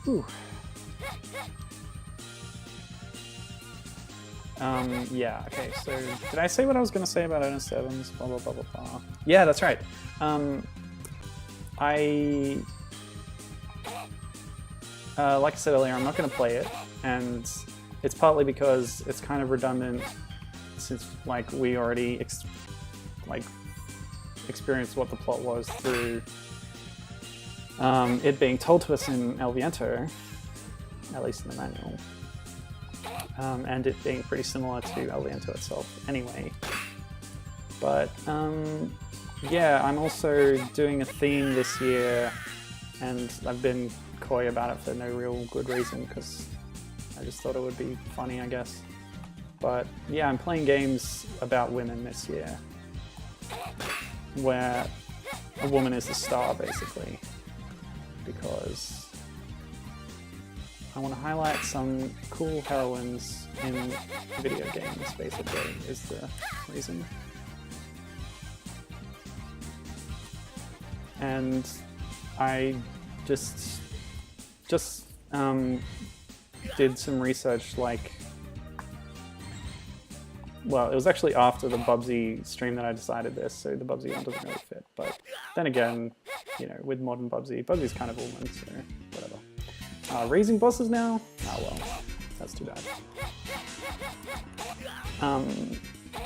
Ooh. Yeah, okay, so did I say what I was going to say about Earnest Evans? Blah, blah, blah, blah, blah. Yeah, that's right. Like I said earlier, I'm not going to play it, and it's partly because it's kind of redundant since, like, we already experienced what the plot was through it being told to us in El Viento, at least in the manual. And it being pretty similar to El Viento itself anyway. But yeah, I'm also doing a theme this year, and I've been coy about it for no real good reason, because I just thought it would be funny, I guess. But yeah, I'm playing games about women this year, where a woman is the star, basically, because I want to highlight some cool heroines in video games, basically, is the reason. and I just did some research, like, well, it was actually after the Bubsy stream that I decided this, so the Bubsy one doesn't really fit, but then again, you know, with modern Bubsy's kind of a woman, so whatever. Raising bosses now? Oh well, that's too bad.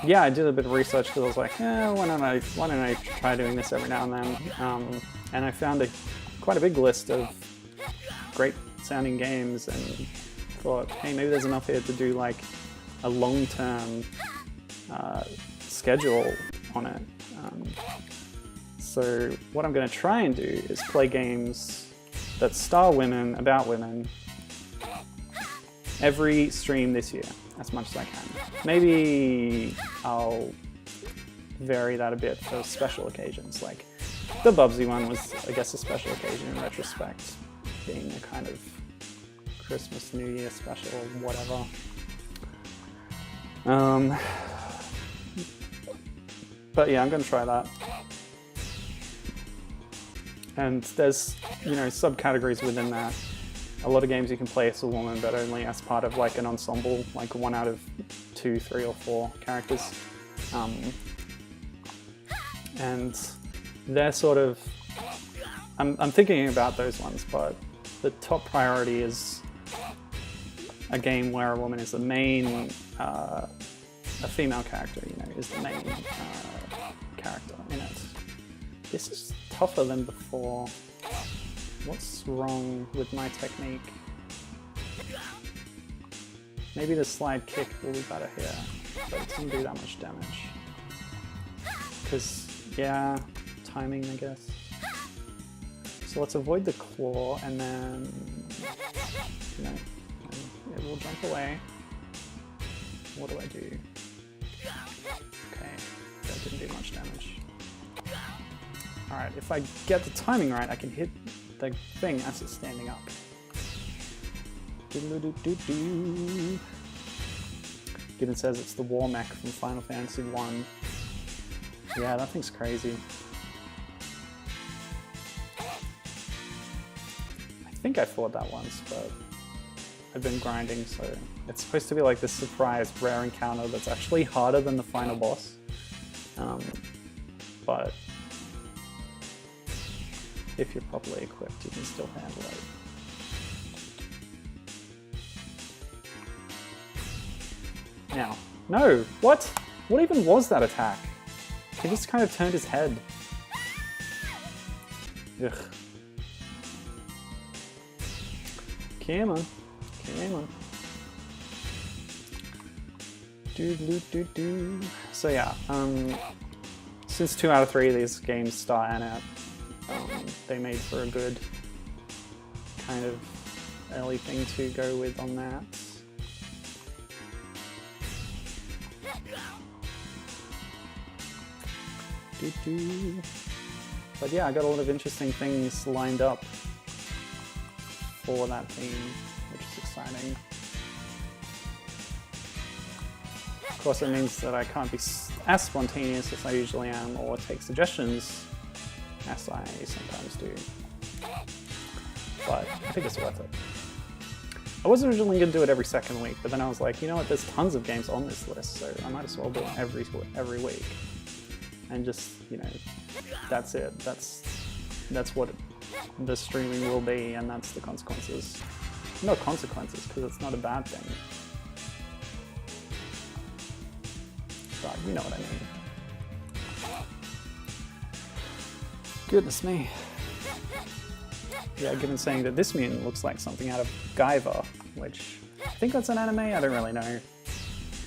Yeah, I did a bit of research because I was like, why don't I try doing this every now and then? And I found quite a big list of great sounding games, and thought, hey, maybe there's enough here to do like a long-term schedule on it. So what I'm going to try and do is play games that star women, about women, every stream this year, as much as I can. Maybe I'll vary that a bit for special occasions. Like the Bubsy one was, I guess, a special occasion in retrospect, being a kind of Christmas, New Year special, whatever. But yeah, I'm going to try that. And there's, you know, subcategories within that. A lot of games you can play as a woman, but only as part of like an ensemble, like 1 out of 2, 3, or 4 characters. And they're sort of, I'm thinking about those ones, but the top priority is a game where a woman is the main, a female character, you know, is the main character in it. This is tougher than before. What's wrong with my technique? Maybe the slide kick will be better here, but it doesn't do that much damage. Because, yeah, timing, I guess. So let's avoid the claw, and then, you know, it will jump away. What do I do? Okay, that didn't do much damage. Alright, if I get the timing right, I can hit the thing as it's standing up. Gibbon says it's the war mech from Final Fantasy 1. Yeah, that thing's crazy. I think I fought that once, but I've been grinding, so it's supposed to be like this surprise rare encounter that's actually harder than the final boss. But if you're properly equipped, you can still handle it. Now, no! What? What even was that attack? He just kind of turned his head. Ugh. Come on. Come on. Do. So yeah, since 2 out of 3 of these games star Annet, they made for a good kind of early thing to go with on that. But yeah, I got a lot of interesting things lined up for that theme, which is exciting. Of course, it means that I can't be as spontaneous as I usually am, or take suggestions as I sometimes do. But I think it's worth it. I was originally going to do it every second week, but then I was like, you know what, there's tons of games on this list, so I might as well do it every week. And just, you know, that's it. That's what the streaming will be, and that's the consequences. No consequences, because it's not a bad thing. But you know what I mean. Goodness me. Yeah, given saying that this mutant looks like something out of Guyver, which I think that's an anime, I don't really know.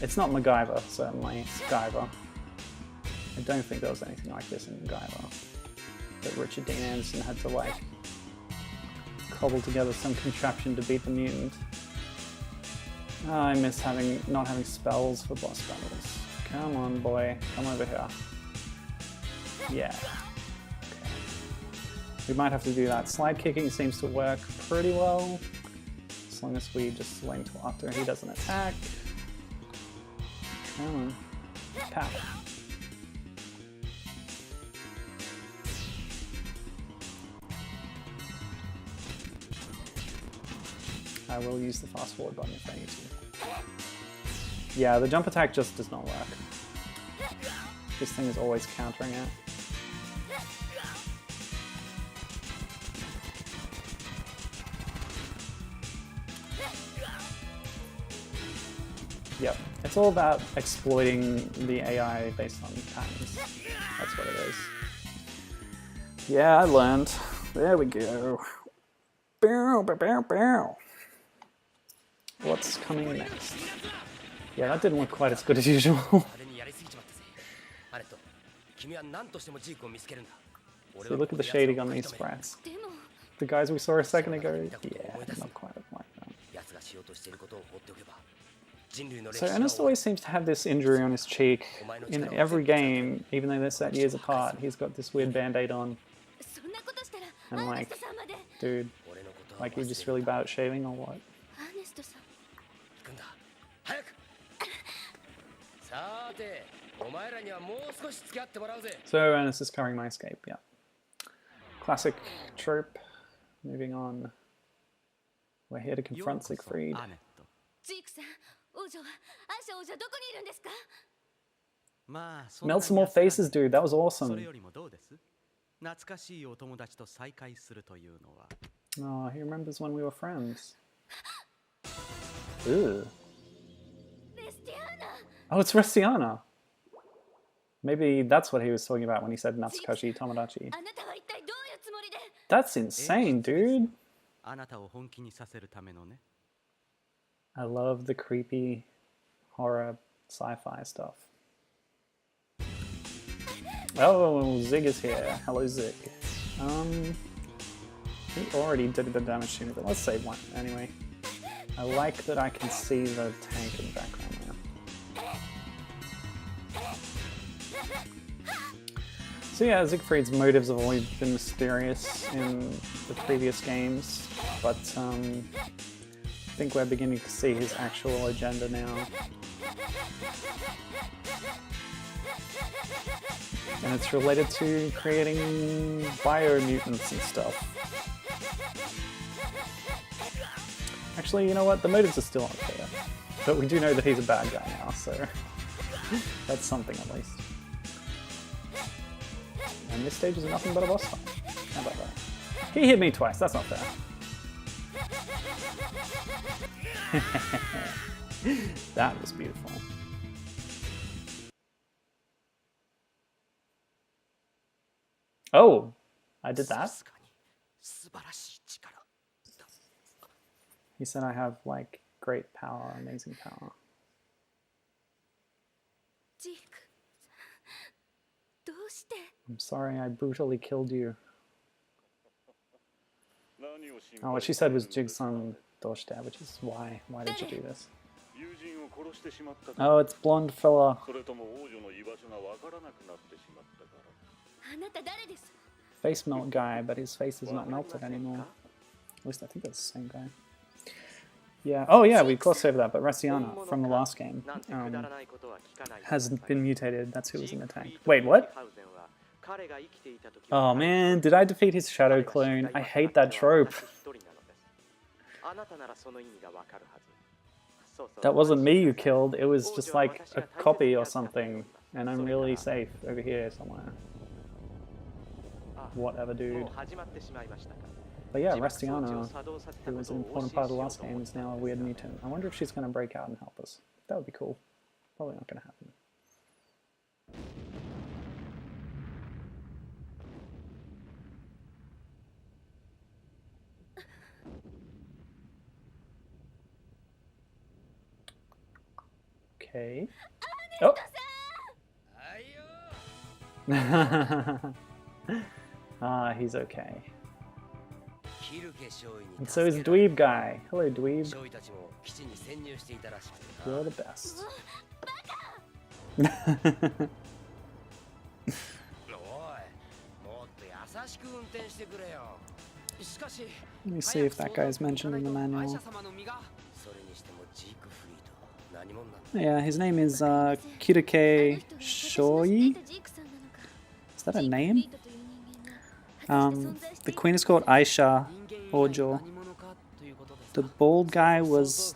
It's not MacGyver, certainly, it's Guyver. I don't think there was anything like this in Guyver. But Richard Dean Anderson had to, like, cobble together some contraption to beat the mutant. Oh, I miss not having spells for boss battles. Come on, boy. Come over here. Yeah. Okay. We might have to do that. Slide kicking seems to work pretty well. As long as we just wait until after he does an attack. Come on. Pow. I will use the fast forward button if I need to. Yeah, the jump attack just does not work. This thing is always countering it. Yep, it's all about exploiting the AI based on patterns. That's what it is. Yeah, I learned. There we go. Bow, bow, bow, bow. What's coming next? Yeah, that didn't look quite as good as usual. So look at the shading on these sprites. The guys we saw a second ago, yeah, not quite like that. So Ernest always seems to have this injury on his cheek. In every game, even though they're set years apart, he's got this weird band-aid on. And like, dude, like you're just really bad at shaving or what? So Ernest is covering my escape, yeah. Classic trope. Moving on. We're here to confront Siegfried. Melt some more faces, dude. That was awesome. Oh, he remembers when we were friends. Ew. Oh, it's Restiana. Maybe that's what he was talking about when he said Natsukashi Tomodachi. That's insane, dude. I love the creepy horror sci-fi stuff. Oh, Zig is here. Hello, Zig. He already did the damage to me, but let's save one anyway. I like that I can see the tank in the background now. So yeah, Siegfried's motives have always been mysterious in the previous games, but I think we're beginning to see his actual agenda now. And it's related to creating biomutants and stuff. Actually, you know what? The motives are still unclear. But we do know that he's a bad guy now, so that's something at least. And this stage is nothing but a boss fight. How about that? He hit me twice, that's not fair. That was beautiful. Oh, I did that? He said I have, like, great power, amazing power. I'm sorry I brutally killed you. Oh, what she said was Jigsan Doshita, which is why. Why did you do this? Oh, it's blonde fella. Face melt guy, but his face is not melted anymore. At least I think that's the same guy. Yeah. Oh yeah, we glossed over that, but Restiana from the last game has been mutated. That's who was in the tank. Wait, what? Oh man, did I defeat his shadow clone? I hate that trope. That wasn't me you killed, it was just like a copy or something, and I'm really safe over here somewhere. Whatever, dude. But yeah, Restiana, who was an important part of the last game, is now a weird mutant. I wonder if she's going to break out and help us. That would be cool. Probably not going to happen. Okay. Oh! Ah, he's okay. And so is Dweeb guy. Hello, Dweeb. You're the best. Let me see if that guy's mentioned in the manual. Yeah, his name is Kirike Shoyi. Is that a name? The queen is called Aisha Ojo. The bald guy was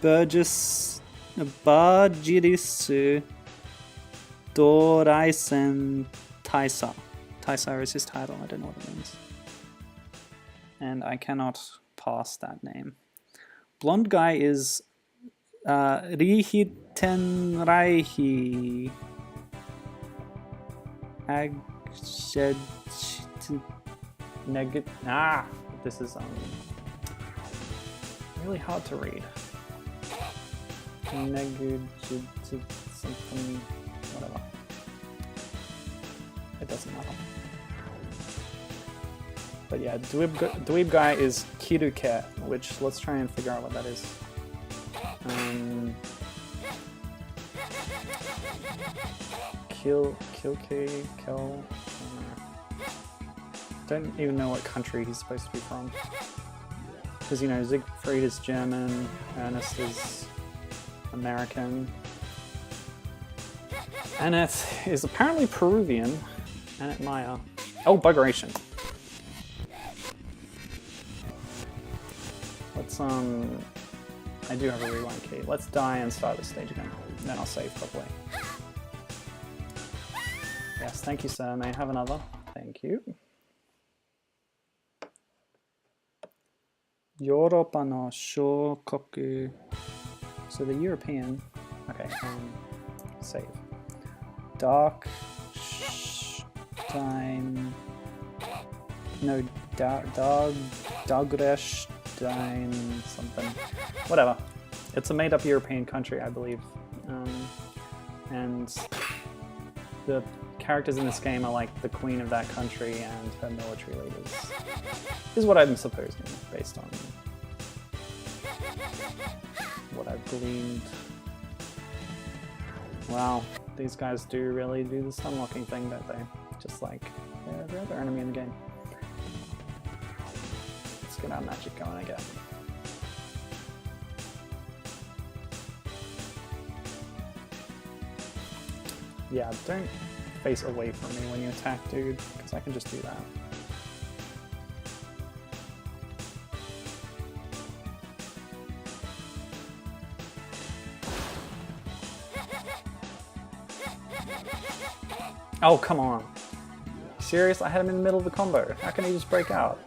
Burgirisu Doraisen Taisa. Taisa is his title, I don't know what it means. And I cannot pass that name. Blonde guy is Rihitenraihi. This is really hard to read. Something, whatever. It doesn't matter. But yeah, dweeb guy is Kiruke, which let's try and figure out what that is. Kilke. Don't even know what country he's supposed to be from. Because, you know, Siegfried is German, Ernest is American. Annet is apparently Peruvian. Annet Maya. Oh, Buggeration. Let's, I do have a rewind key. Let's die and start this stage again. Then I'll save properly. Yes, thank you, sir. May I have another? Thank you. Europa no shokoku. So the European. Okay, save. Dark time. No, Dagreштайн something. Whatever. It's a made-up European country, I believe. And the characters in this game are like the queen of that country and her military leaders. Is what I'm supposing, based on what I've gleaned. Wow, these guys do really do this unlocking thing, don't they? Just like the other enemy in the game. Let's get our magic going again. Yeah, don't face away from me when you attack, dude, because I can just do that. Oh, come on. Serious? I had him in the middle of the combo. How can he just break out?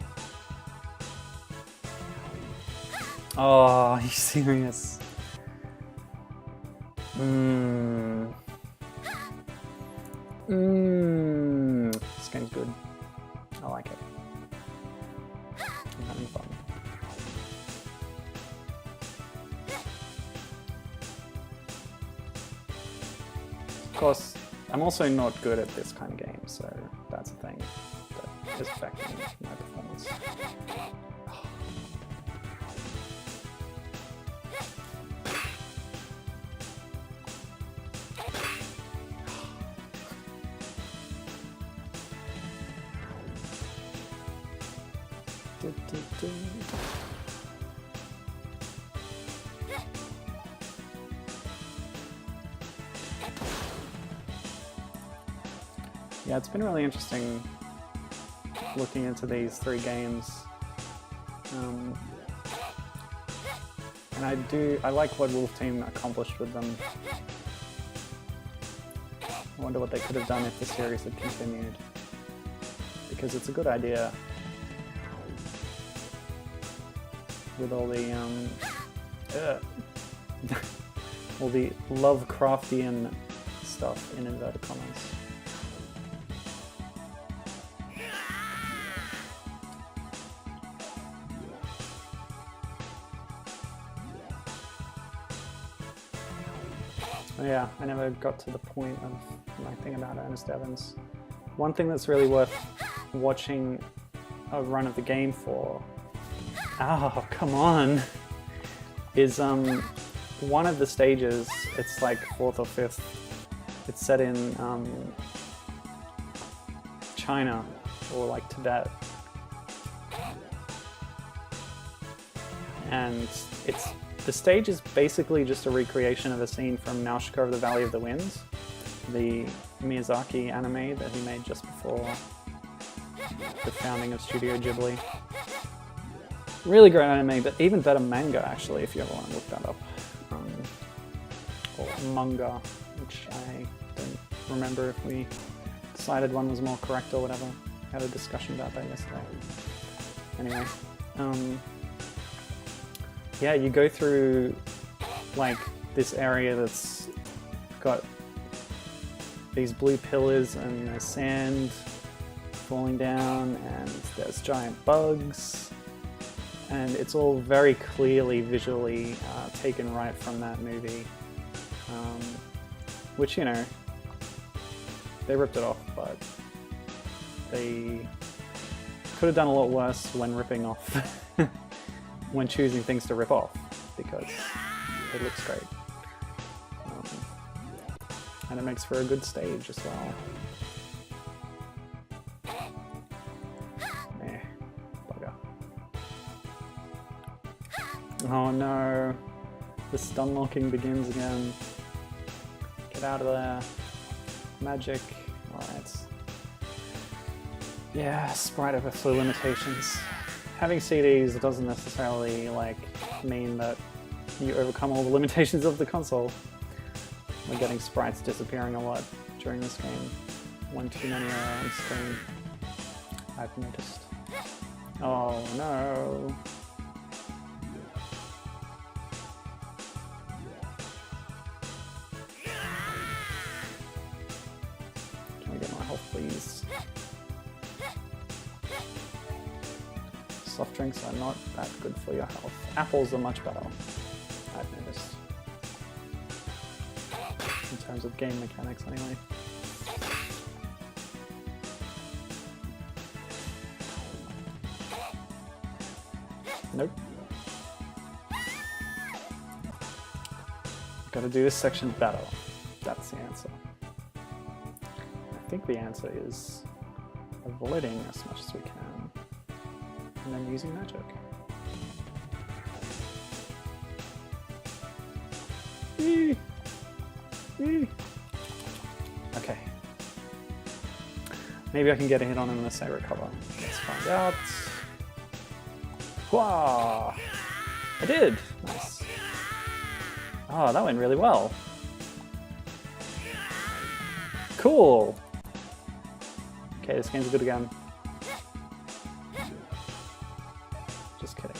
Oh, are you serious? This game's good. I like it. I'm having fun. Of course, I'm also not good at this kind of game, so that's a thing that is affecting my performance. Yeah, it's been really interesting looking into these three games. And I like what Wolf Team accomplished with them. I wonder what they could have done if the series had continued. Because it's a good idea. With all the all the Lovecraftian stuff in inverted commas. Oh yeah, I never got to the point of my thing about Earnest Evans. One thing that's really worth watching a run of the game for, oh, come on, is one of the stages, it's like 4th or 5th, it's set in China or like Tibet. And the stage is basically just a recreation of a scene from Nausicaa of the Valley of the Winds, the Miyazaki anime that he made just before the founding of Studio Ghibli. Really great anime, but even better manga actually, if you ever want to look that up. Or manga, which I don't remember if we decided one was more correct or whatever. Had a discussion about that yesterday. Anyway, yeah, you go through like this area that's got these blue pillars and there's sand falling down and there's giant bugs, and it's all very clearly visually taken right from that movie, which, you know, they ripped it off, but they could have done a lot worse when ripping off, when choosing things to rip off, because it looks great. And it makes for a good stage as well. Bugger. Oh no, the stun locking begins again. Get out of there. Magic. Alright. Yeah, sprite overflow limitations. Having CDs doesn't necessarily mean that you overcome all the limitations of the console. We're getting sprites disappearing a lot during this game. One too many are on screen, I've noticed. Oh no! Can I get my health, please? Soft drinks are not that good for your health. Apples are much better, I've noticed. In terms of game mechanics, anyway. Nope. Gotta do this section better. That's the answer. I think the answer is avoiding as much as we can, and then using magic. Eee! Okay. Maybe I can get a hit on him and say recover. Let's find out. Whoa! I did! Nice. Oh, that went really well. Cool! Okay, this game's good again. Just kidding.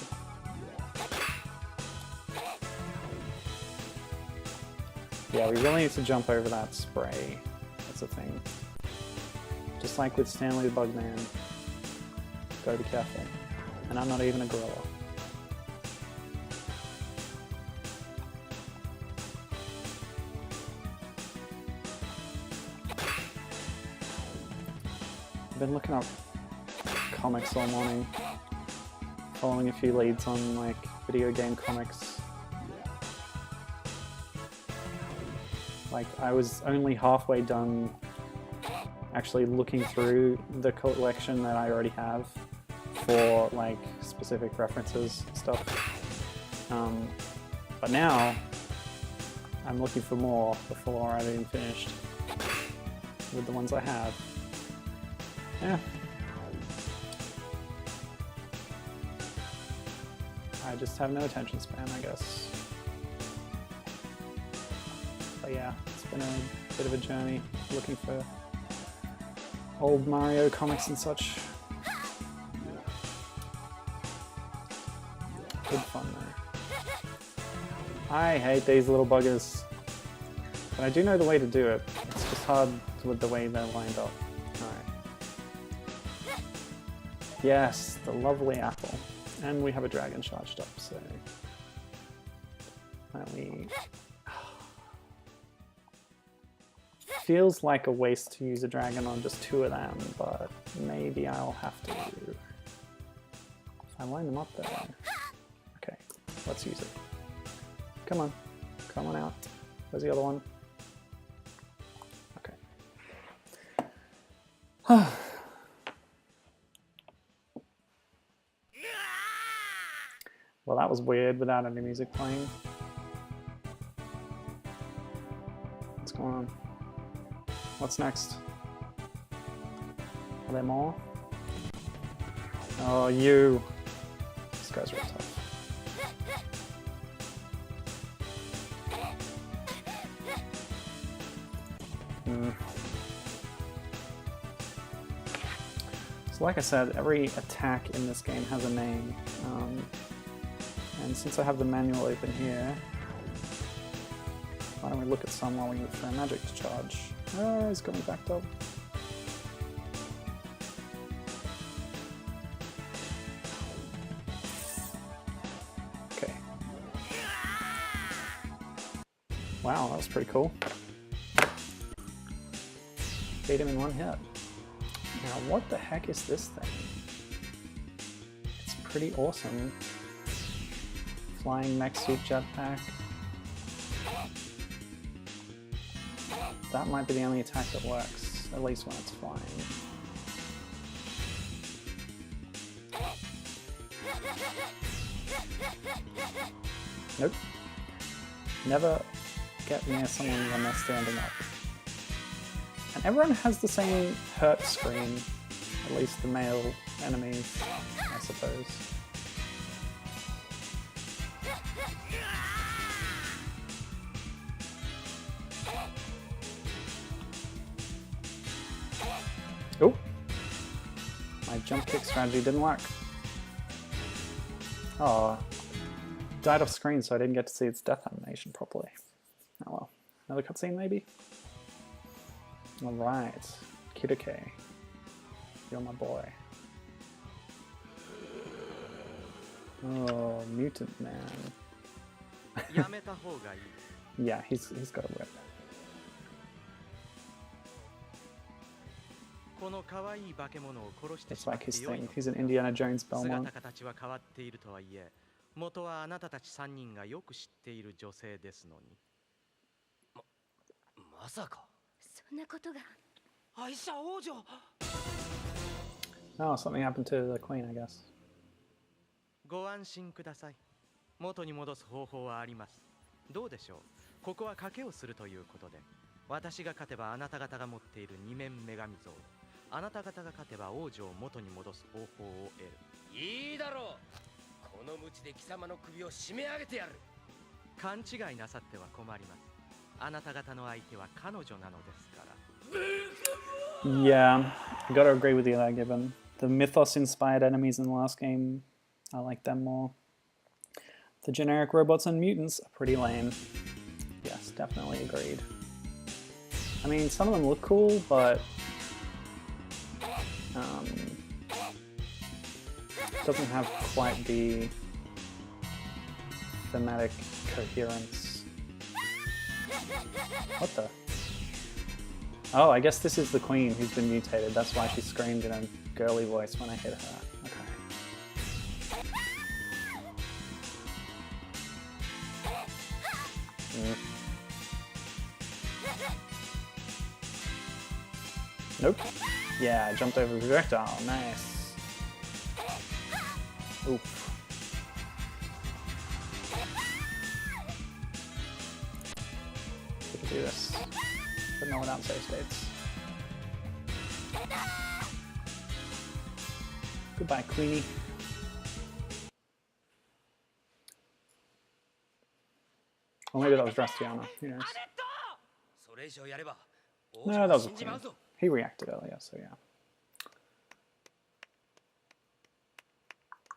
Yeah, we really need to jump over that spray. That's a thing. Just like with Stanley the Bugman. Gotta be careful. And I'm not even a gorilla. I've been looking up comics all morning. Following a few leads on video game comics. I was only halfway done actually looking through the collection that I already have for specific references and stuff. But now I'm looking for more before I've even finished with the ones I have. Yeah. I just have no attention span, I guess. But yeah, it's been a bit of a journey looking for old Mario comics and such. Good fun though. I hate these little buggers. But I do know the way to do it. It's just hard with the way they're lined up. Alright. Yes, the lovely apple. And we have a dragon charged up, so... finally... Feels like a waste to use a dragon on just 2 of them, but maybe I'll have to. If I line them up there. Okay, let's use it. Come on. Come on out. Where's the other one? Okay. Well, that was weird without any music playing. What's going on? What's next? Are there more? Oh, you. guy's real tough. So like I said, every attack in this game has a name. And since I have the manual open here, why don't we look at some while we wait for a magic to charge? Oh, he's got me backed up. Okay. Wow, that was pretty cool. Beat him in one hit. Now, what the heck is this thing? It's pretty awesome. Flying mech suit jetpack. That might be the only attack that works, at least when it's flying. Nope. Never get near someone when they're standing up. And everyone has the same hurt screen, at least the male enemies, I suppose. Oh! My jump kick strategy didn't work. Oh, died off screen so I didn't get to see its death animation properly. Oh well. Another cutscene maybe? Alright. Kirike. You're my boy. Oh, mutant man. Yeah, he's got a whip. That's like his thing. He's an Indiana Jones Belmont. 元はあなたたち3人がよく知っている女性ですのに。まさか。そんなことが。愛車王女。Oh, something happened to the queen, I guess. ご安心ください。元に戻す方法はあります。どうでしょう。ここは賭けをするということで、私が勝てばあなた方が持っている二面女神像。あなた方が勝てば王女を元に戻す方法を得る。いいだろう。 この鞭で貴様の首を締め上げてやる。勘違いなさっては困ります。あなた方の相手は彼女なのですから。Yeah, I gotta agree with you there, Gibbon. The mythos-inspired enemies in the last game, I like them more. The generic robots and mutants are pretty lame. Yes, definitely agreed. I mean, some of them look cool, but doesn't have quite the thematic coherence. What the? Oh, I guess this is the queen who's been mutated. That's why she screamed in a girly voice when I hit her. Okay. Nope. Yeah, I jumped over the projectile. Nice. Oof. We can do this, but no without save states. Goodbye, Queenie. Or maybe that was Drastiana. Who knows? No, that was a queen. He reacted earlier, so yeah.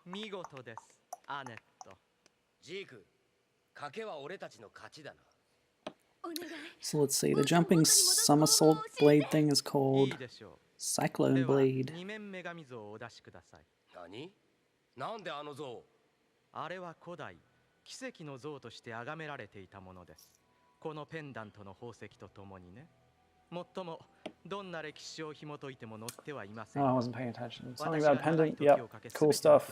見事です、アネット。ジーク、賭けは俺たちの勝ちだな。So let's see, the jumping somersault blade thing is called Cyclone Blade. 二面女神像をお出しください。何？なんであの像？あれは古代、奇跡の像として崇められていたものです。このペンダントの宝石とともにね。もっとも、どんな歴史を紐解いても載ってはいません。Oh, I wasn't paying attention. Something about pendant. Yep, cool stuff.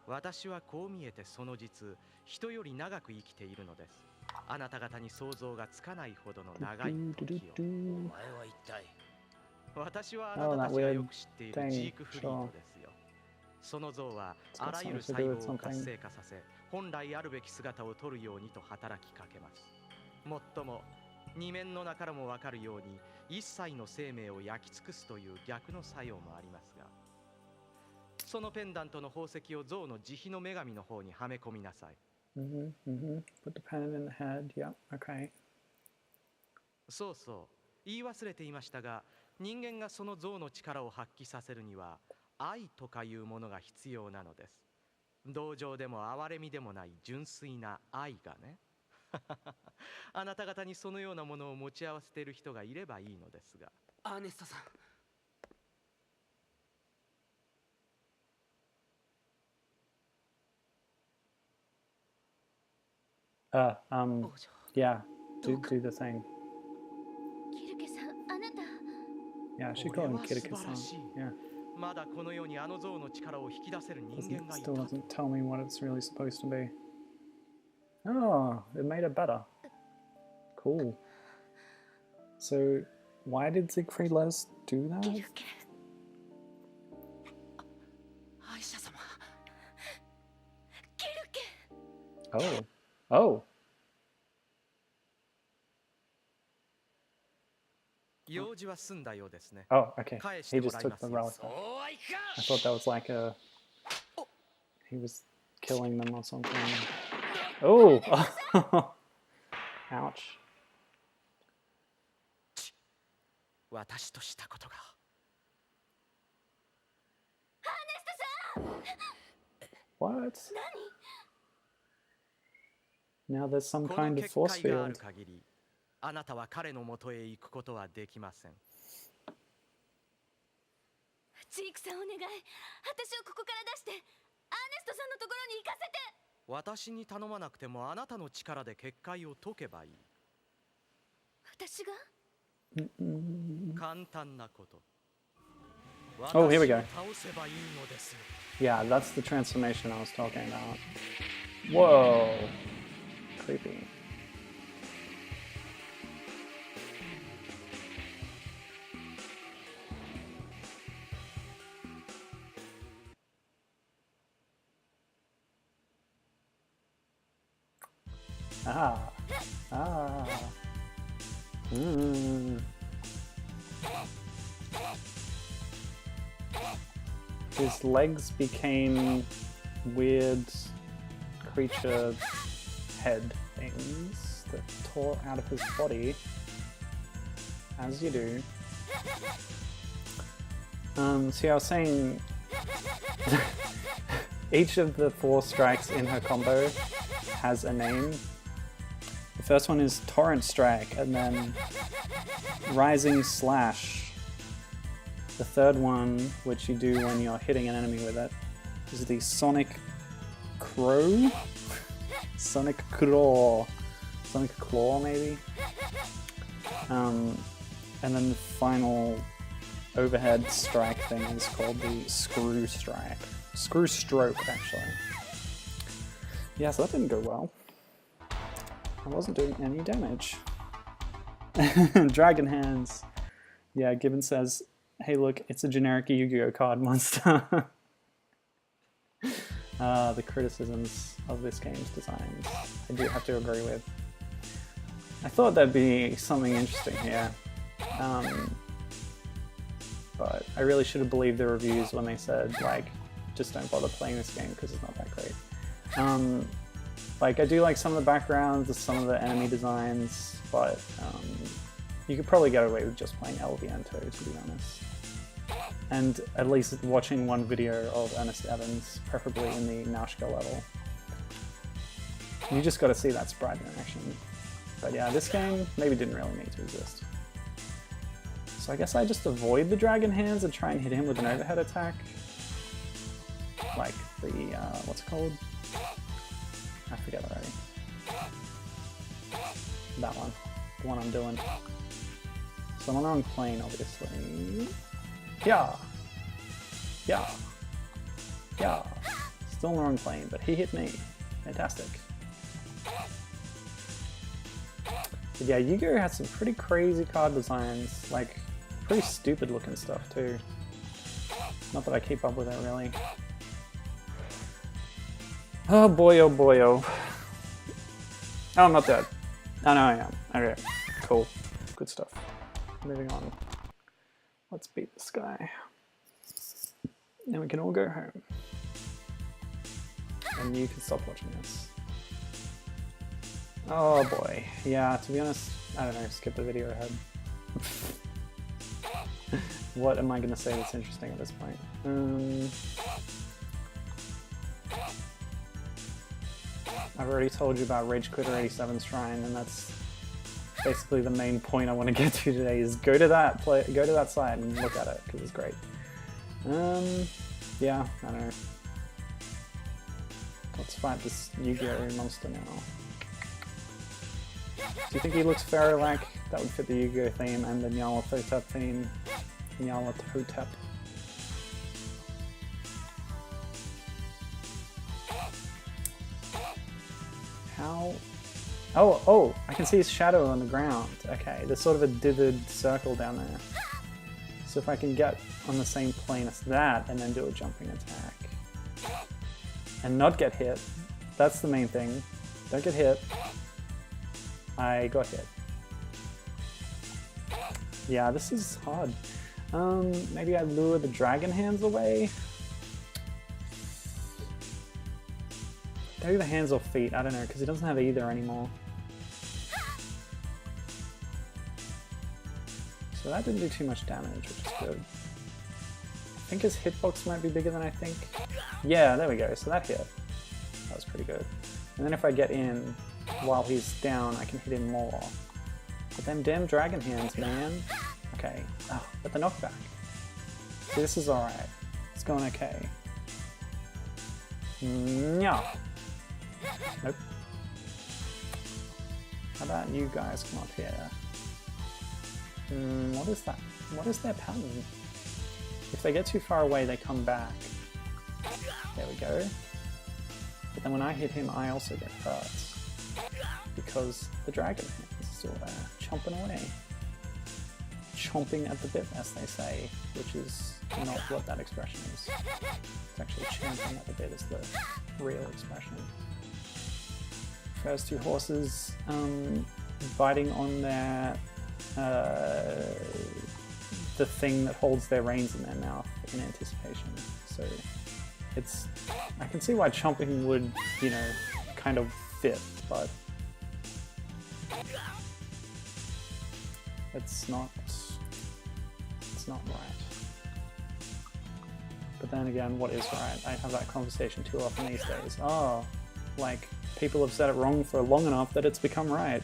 私はこう見えてその実、人より長く生きているのです。あなた方に想像がつかないほどの長い時を。お前は一体。私はあなたたちがよく知っているジークフリートですよ。その像はあらゆる細胞を活性化させ、本来あるべき姿を取るようにと働きかけます。もっとも二面の中からもわかるように一切の生命を焼き尽くすという逆の作用もありますが、そのペンダントの宝石を象の慈悲の女神の方にはめ込みなさい。Put the pen in the head. Yeah, okay. そうそう、言い忘れていましたが、人間がその象の力を発揮させるには愛とかいうものが必要なのです。同情でも哀れみでもない純粋な愛がね。あなた方にそのようなものを持ち合わせている人がいればいいのですが。アーネストさん。Yeah, do the thing. キルケさん、あなた。Yeah, she called him Kirike-san. Yeah. まだこのようにあの象の力を引き出せる人間がいた。 Still doesn't tell me what it's really supposed to be. Oh, it made it better. Cool. So, why did Siegfried let us do that? キルケ。愛者様。キルケ。 Oh. Oh. 用事は済んだようですね。 Oh, okay. 返し He ても just らい took ま the すよ。 relic. I thought that was like a... He was killing them or something. Oh! Ouch. 私としたことが。What? 何？ Now there's some こ kind の of 結 force 界がある field. 限り、あなたは彼のもとへ行くことはできません。ジークさんお願い。私をここから出して、アーネストさんのところに行かせて。私に頼まなくてもあなたの力で結界を解けばいい。私が？簡単なこと。 Oh, here we go. 私を倒せばいいのですよ。 Yeah, that's the transformation I was talking about. Whoa. Creepy. Ah. Ah. His legs became weird creature head things that tore out of his body, as you do. See, I was saying each of the 4 strikes in her combo has a name. The first one is Torrent Strike, and then Rising Slash. The third one, which you do when you're hitting an enemy with it, is the Sonic Crow? Sonic Claw. Sonic Claw, maybe? And then the final overhead strike thing is called the Screw Strike. Screw Stroke, actually. Yeah, so that didn't go well. I wasn't doing any damage. Dragon Hands. Yeah, Gibbon says, hey look, it's a generic Yu-Gi-Oh card monster. The criticisms of this game's designs, I do have to agree with. I thought there'd be something interesting here. But I really should have believed the reviews when they said, like, just don't bother playing this game because it's not that great. Like, I do like some of the backgrounds, some of the enemy designs, but you could probably get away with just playing El Viento, to be honest. And at least watching one video of Earnest Evans, preferably in the Naushka level. You just got to see that sprite in action. But yeah, this game maybe didn't really need to exist. So I guess I just avoid the Dragon Hands and try and hit him with an overhead attack. Like the, what's it called? I forget already. That one. The one I'm doing. So I'm on the wrong plane, obviously. Yeah! Yeah! Yeah! Still on the wrong plane, but he hit me. Fantastic. But yeah, Yu-Gi-Oh! Has some pretty crazy card designs, like, pretty stupid looking stuff too. Not that I keep up with it really. Oh boy, oh boy, oh. Oh, I'm not dead. Oh no, I am. Okay, Cool. Good stuff. Moving on. Let's beat this guy. And we can all go home. And you can stop watching this. Oh boy. Yeah, to be honest, I don't know, skip the video ahead. What am I going to say that's interesting at this point? I've already told you about Rage Quitter 87's Shrine, and that's basically the main point I want to get to today, is go to that site and look at it, because it's great. Yeah, I don't know. Let's fight this Yu-Gi-Oh monster now. Do you think he looks fairy-like? That would fit the Yu-Gi-Oh theme and the Nyarlathotep theme. Nyarlathotep. How? Oh, I can see his shadow on the ground. Okay, there's sort of a dithered circle down there. So if I can get on the same plane as that and then do a jumping attack. And not get hit. That's the main thing. Don't get hit. I got hit. Yeah, this is hard. Maybe I lure the dragon hands away? Maybe the hands or feet, I don't know, because he doesn't have either anymore. So that didn't do too much damage, which is good. I think his hitbox might be bigger than I think. Yeah, there we go, so that hit. That was pretty good. And then if I get in while he's down, I can hit him more. But them damn dragon hands, man. Okay, but the knockback. See, this is alright. It's going okay. Yeah. Nope. How about you guys come up here? What is that? What is their pattern? If they get too far away, they come back. There we go. But then when I hit him, I also get hurt. Because the dragon is still there, chomping away. Chomping at the bit, as they say, which is not what that expression is. It's actually chomping at the bit is the real expression. First two horses biting on their the thing that holds their reins in their mouth in anticipation. So it's, I can see why chomping would, you know, kind of fit, but it's not right. But then again, what is right? I have that conversation too often these days. Oh, like, people have said it wrong for long enough that it's become right.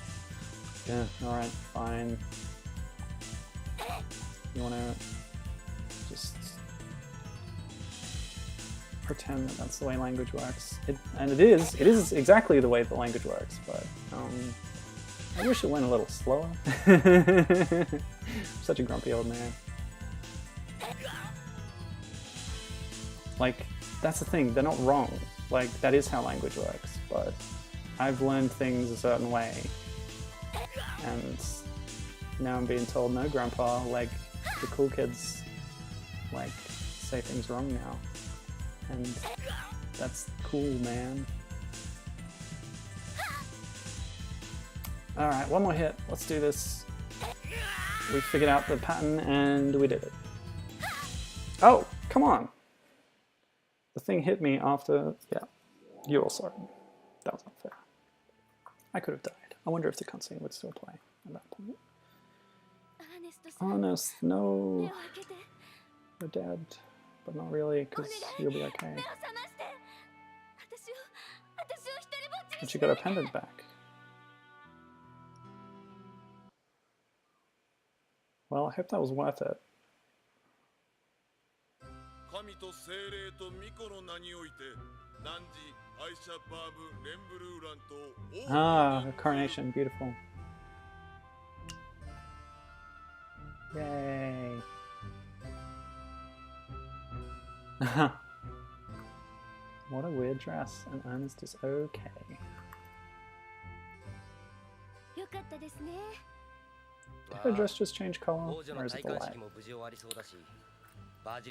Yeah, alright, fine. You wanna just pretend that that's the way language works. And it is exactly the way the language works, but I wish it went a little slower. Such a grumpy old man. Like, that's the thing, they're not wrong. Like, that is how language works, but I've learned things a certain way. And now I'm being told, no, Grandpa, like, the cool kids, like, say things wrong now. And that's cool, man. Alright, one more hit. Let's do this. We figured out the pattern and we did it. Oh, come on! The thing hit me after... Yeah, you all saw it. That was not fair. I could have died. I wonder if the cutscene would still play at that point. Honest, no. You're dead. But not really, because you'll be okay. But you got a pendant back. Well, I hope that was worth it. Ah, a coronation, beautiful. Yay. What a weird dress, and Ernest is okay. Did her dress just change color, or is it the light? I'm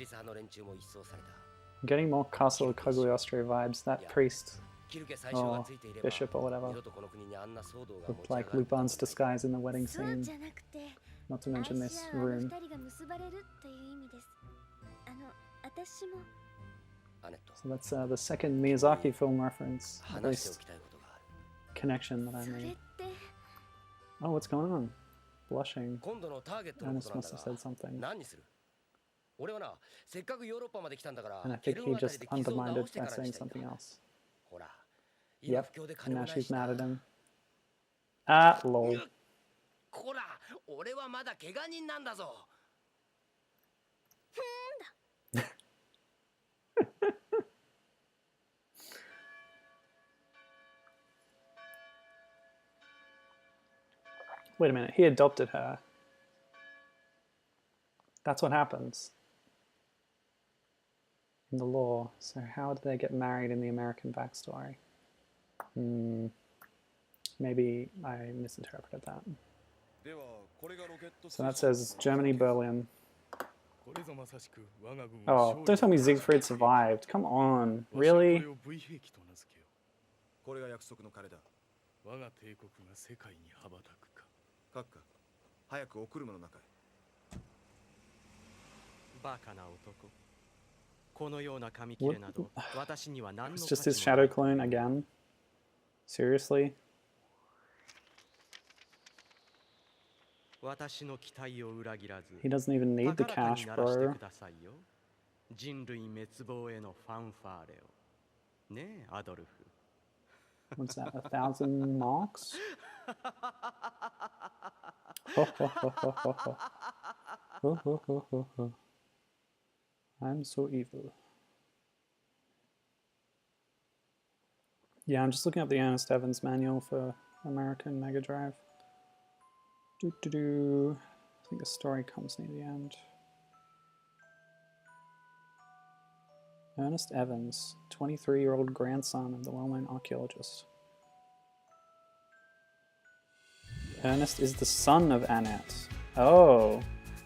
getting more Castle of Cagliostro vibes. That priest or bishop or whatever. Looked like Lupin's disguise in the wedding そう scene. じゃなくて Not to mention 愛 this し合うあの room. 二人が結ばれるっていう意味です。私も So that's the second Miyazaki film reference, at 話してお least きたいことがある。 connection that I それっ made. て Oh, what's going on? Blushing. 今度のターゲットのこと Ernest なん must だ have が said something. 何にする？俺はな、せっかくヨーロッパまで来たんだから、 And I ケ think ル he ンあたり just で傷を undermined 治 it して by からに saying したいん something だ。 else. ほら、今 Yep, 不況で and 金 now もない she's しな。 mad at him. Ah, lol. こら、俺はまだ怪我人なんだぞ。Wait a minute, he adopted her. That's what happens in the law. So how did they get married in the American backstory? Maybe I misinterpreted that. So that says Germany, Berlin. Oh, don't tell me Siegfried survived. Come on, really? これが約束の彼だ。我が帝国が世界に羽ばたくか。閣下、早くお車の中へ。バカな男。このような紙切れなど、私には何の It's 価 just 値 his もない shadow clone again. Seriously? 私の期待を裏切らず、 He doesn't even need the 高らかに cash, 鳴らして bro. くださいよ。人類滅亡へのファンファーレを。ねえ、アドルフ。What's that, 1,000 marks? I'm so evil. Yeah, I'm just looking up the Ernest Evans manual for American Mega Drive. I think the story comes near the end. Ernest Evans, 23-year-old grandson of the well-known archaeologist. Ernest is the son of Annet. Oh,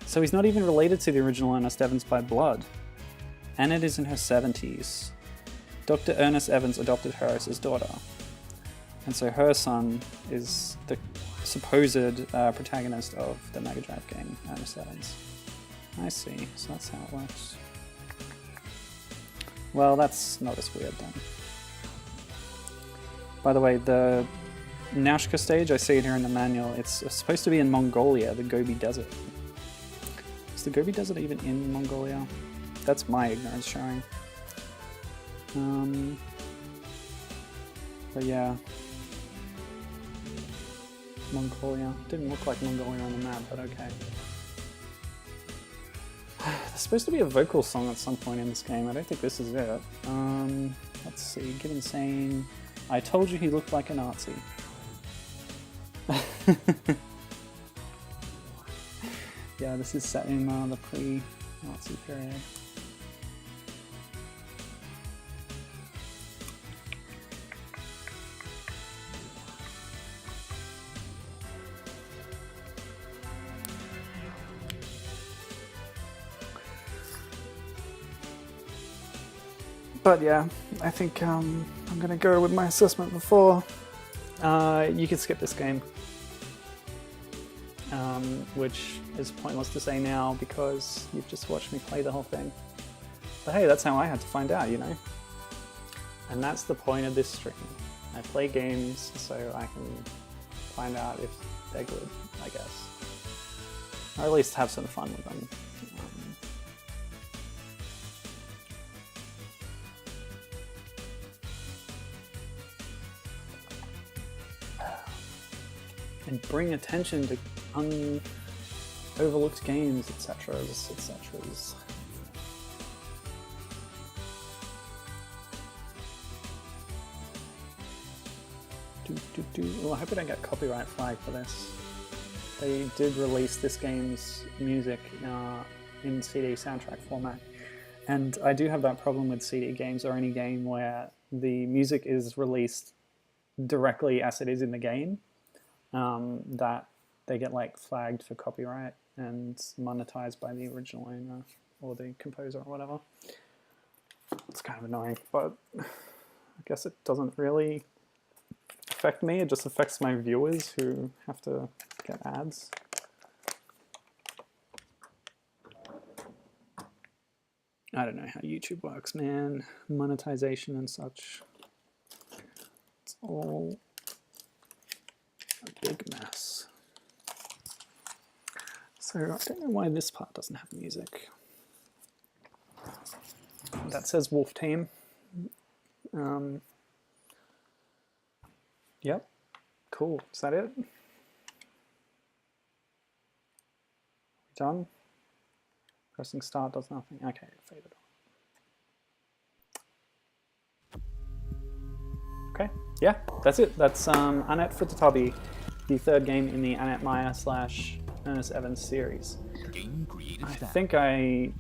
so he's not even related to the original Ernest Evans by blood. Annet is in her 70s. Dr. Ernest Evans adopted her as his daughter. And so her son is the supposed protagonist of the Mega Drive game, Ernest Evans. I see, so that's how it works. Well, that's not as weird then. By the way, the Naushka stage, I see it here in the manual, it's supposed to be in Mongolia, the Gobi Desert. Is the Gobi Desert even in Mongolia? That's my ignorance showing. But yeah. Mongolia. Didn't look like Mongolia on the map, but okay. There's supposed to be a vocal song at some point in this game. I don't think this is it. Let's see. Given saying, I told you he looked like a Nazi. Yeah, this is set in the pre-Nazi period. But yeah, I think I'm gonna go with my assessment before. You can skip this game, which is pointless to say now because you've just watched me play the whole thing. But hey, that's how I had to find out, you know? And that's the point of this stream. I play games so I can find out if they're good, I guess. Or at least have some fun with them. And bring attention to overlooked games, etc. Well, I hope I don't get copyright flag for this. They did release this game's music in CD soundtrack format. And I do have that problem with CD games or any game where the music is released directly as it is in the game. That they get like flagged for copyright and monetized by the original owner or the composer or whatever. It's kind of annoying, but I guess it doesn't really affect me, it just affects my viewers who have to get ads. I don't know how YouTube works, man. Monetization and such. It's all a big mess. So I don't know why this part doesn't have music. That says Wolf Team. Yep. Cool. Is that it? Done? Pressing start does nothing. Okay, fade it on. Okay, yeah, that's it. That's Annet Futatabi, the third game in the Annet Maya / Earnest Evans series. I think I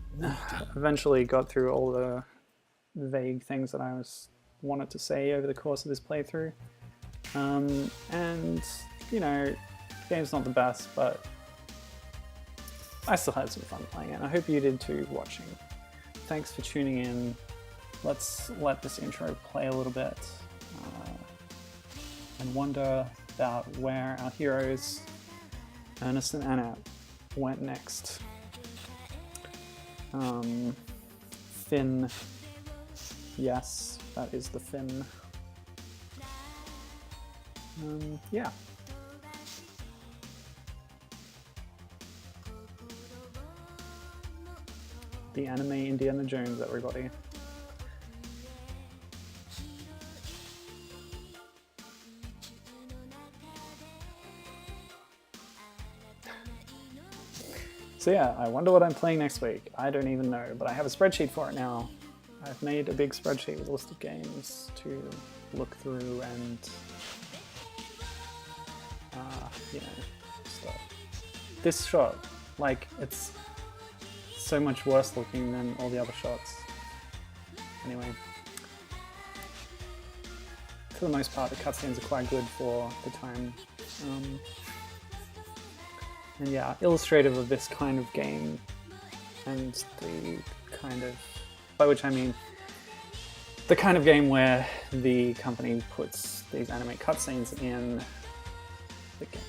eventually got through all the vague things that I wanted to say over the course of this playthrough. And, you know, the game's not the best, but I still had some fun playing it. I hope you did too, watching. Thanks for tuning in. Let's let this intro play a little bit and wonder about where our heroes, Ernest and Annet, went next. Finn. Yes, that is the Finn. Yeah. The anime Indiana Jones, everybody. So yeah, I wonder what I'm playing next week. I don't even know, but I have a spreadsheet for it now. I've made a big spreadsheet with a list of games to look through and, you know, stuff. This shot, like, it's so much worse looking than all the other shots. Anyway, for the most part, the cutscenes are quite good for the time. And yeah, illustrative of this kind of game and the kind of, by which I mean the kind of game where the company puts these anime cutscenes in the game.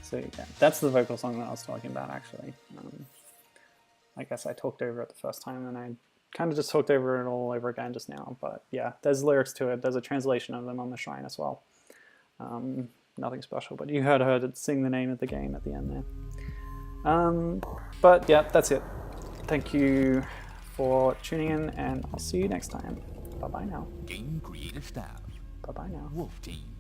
So yeah, that's the vocal song that I was talking about actually. I guess I talked over it the first time and I kind of just talked over it all over again just now, but yeah, there's lyrics to it, there's a translation of them on the shrine as well. Nothing special, but you heard her sing the name of the game at the end there. But yeah, that's it. Thank you for tuning in, and I'll see you next time. Bye-bye now. Game creator staff. Bye-bye now. Wolf Team.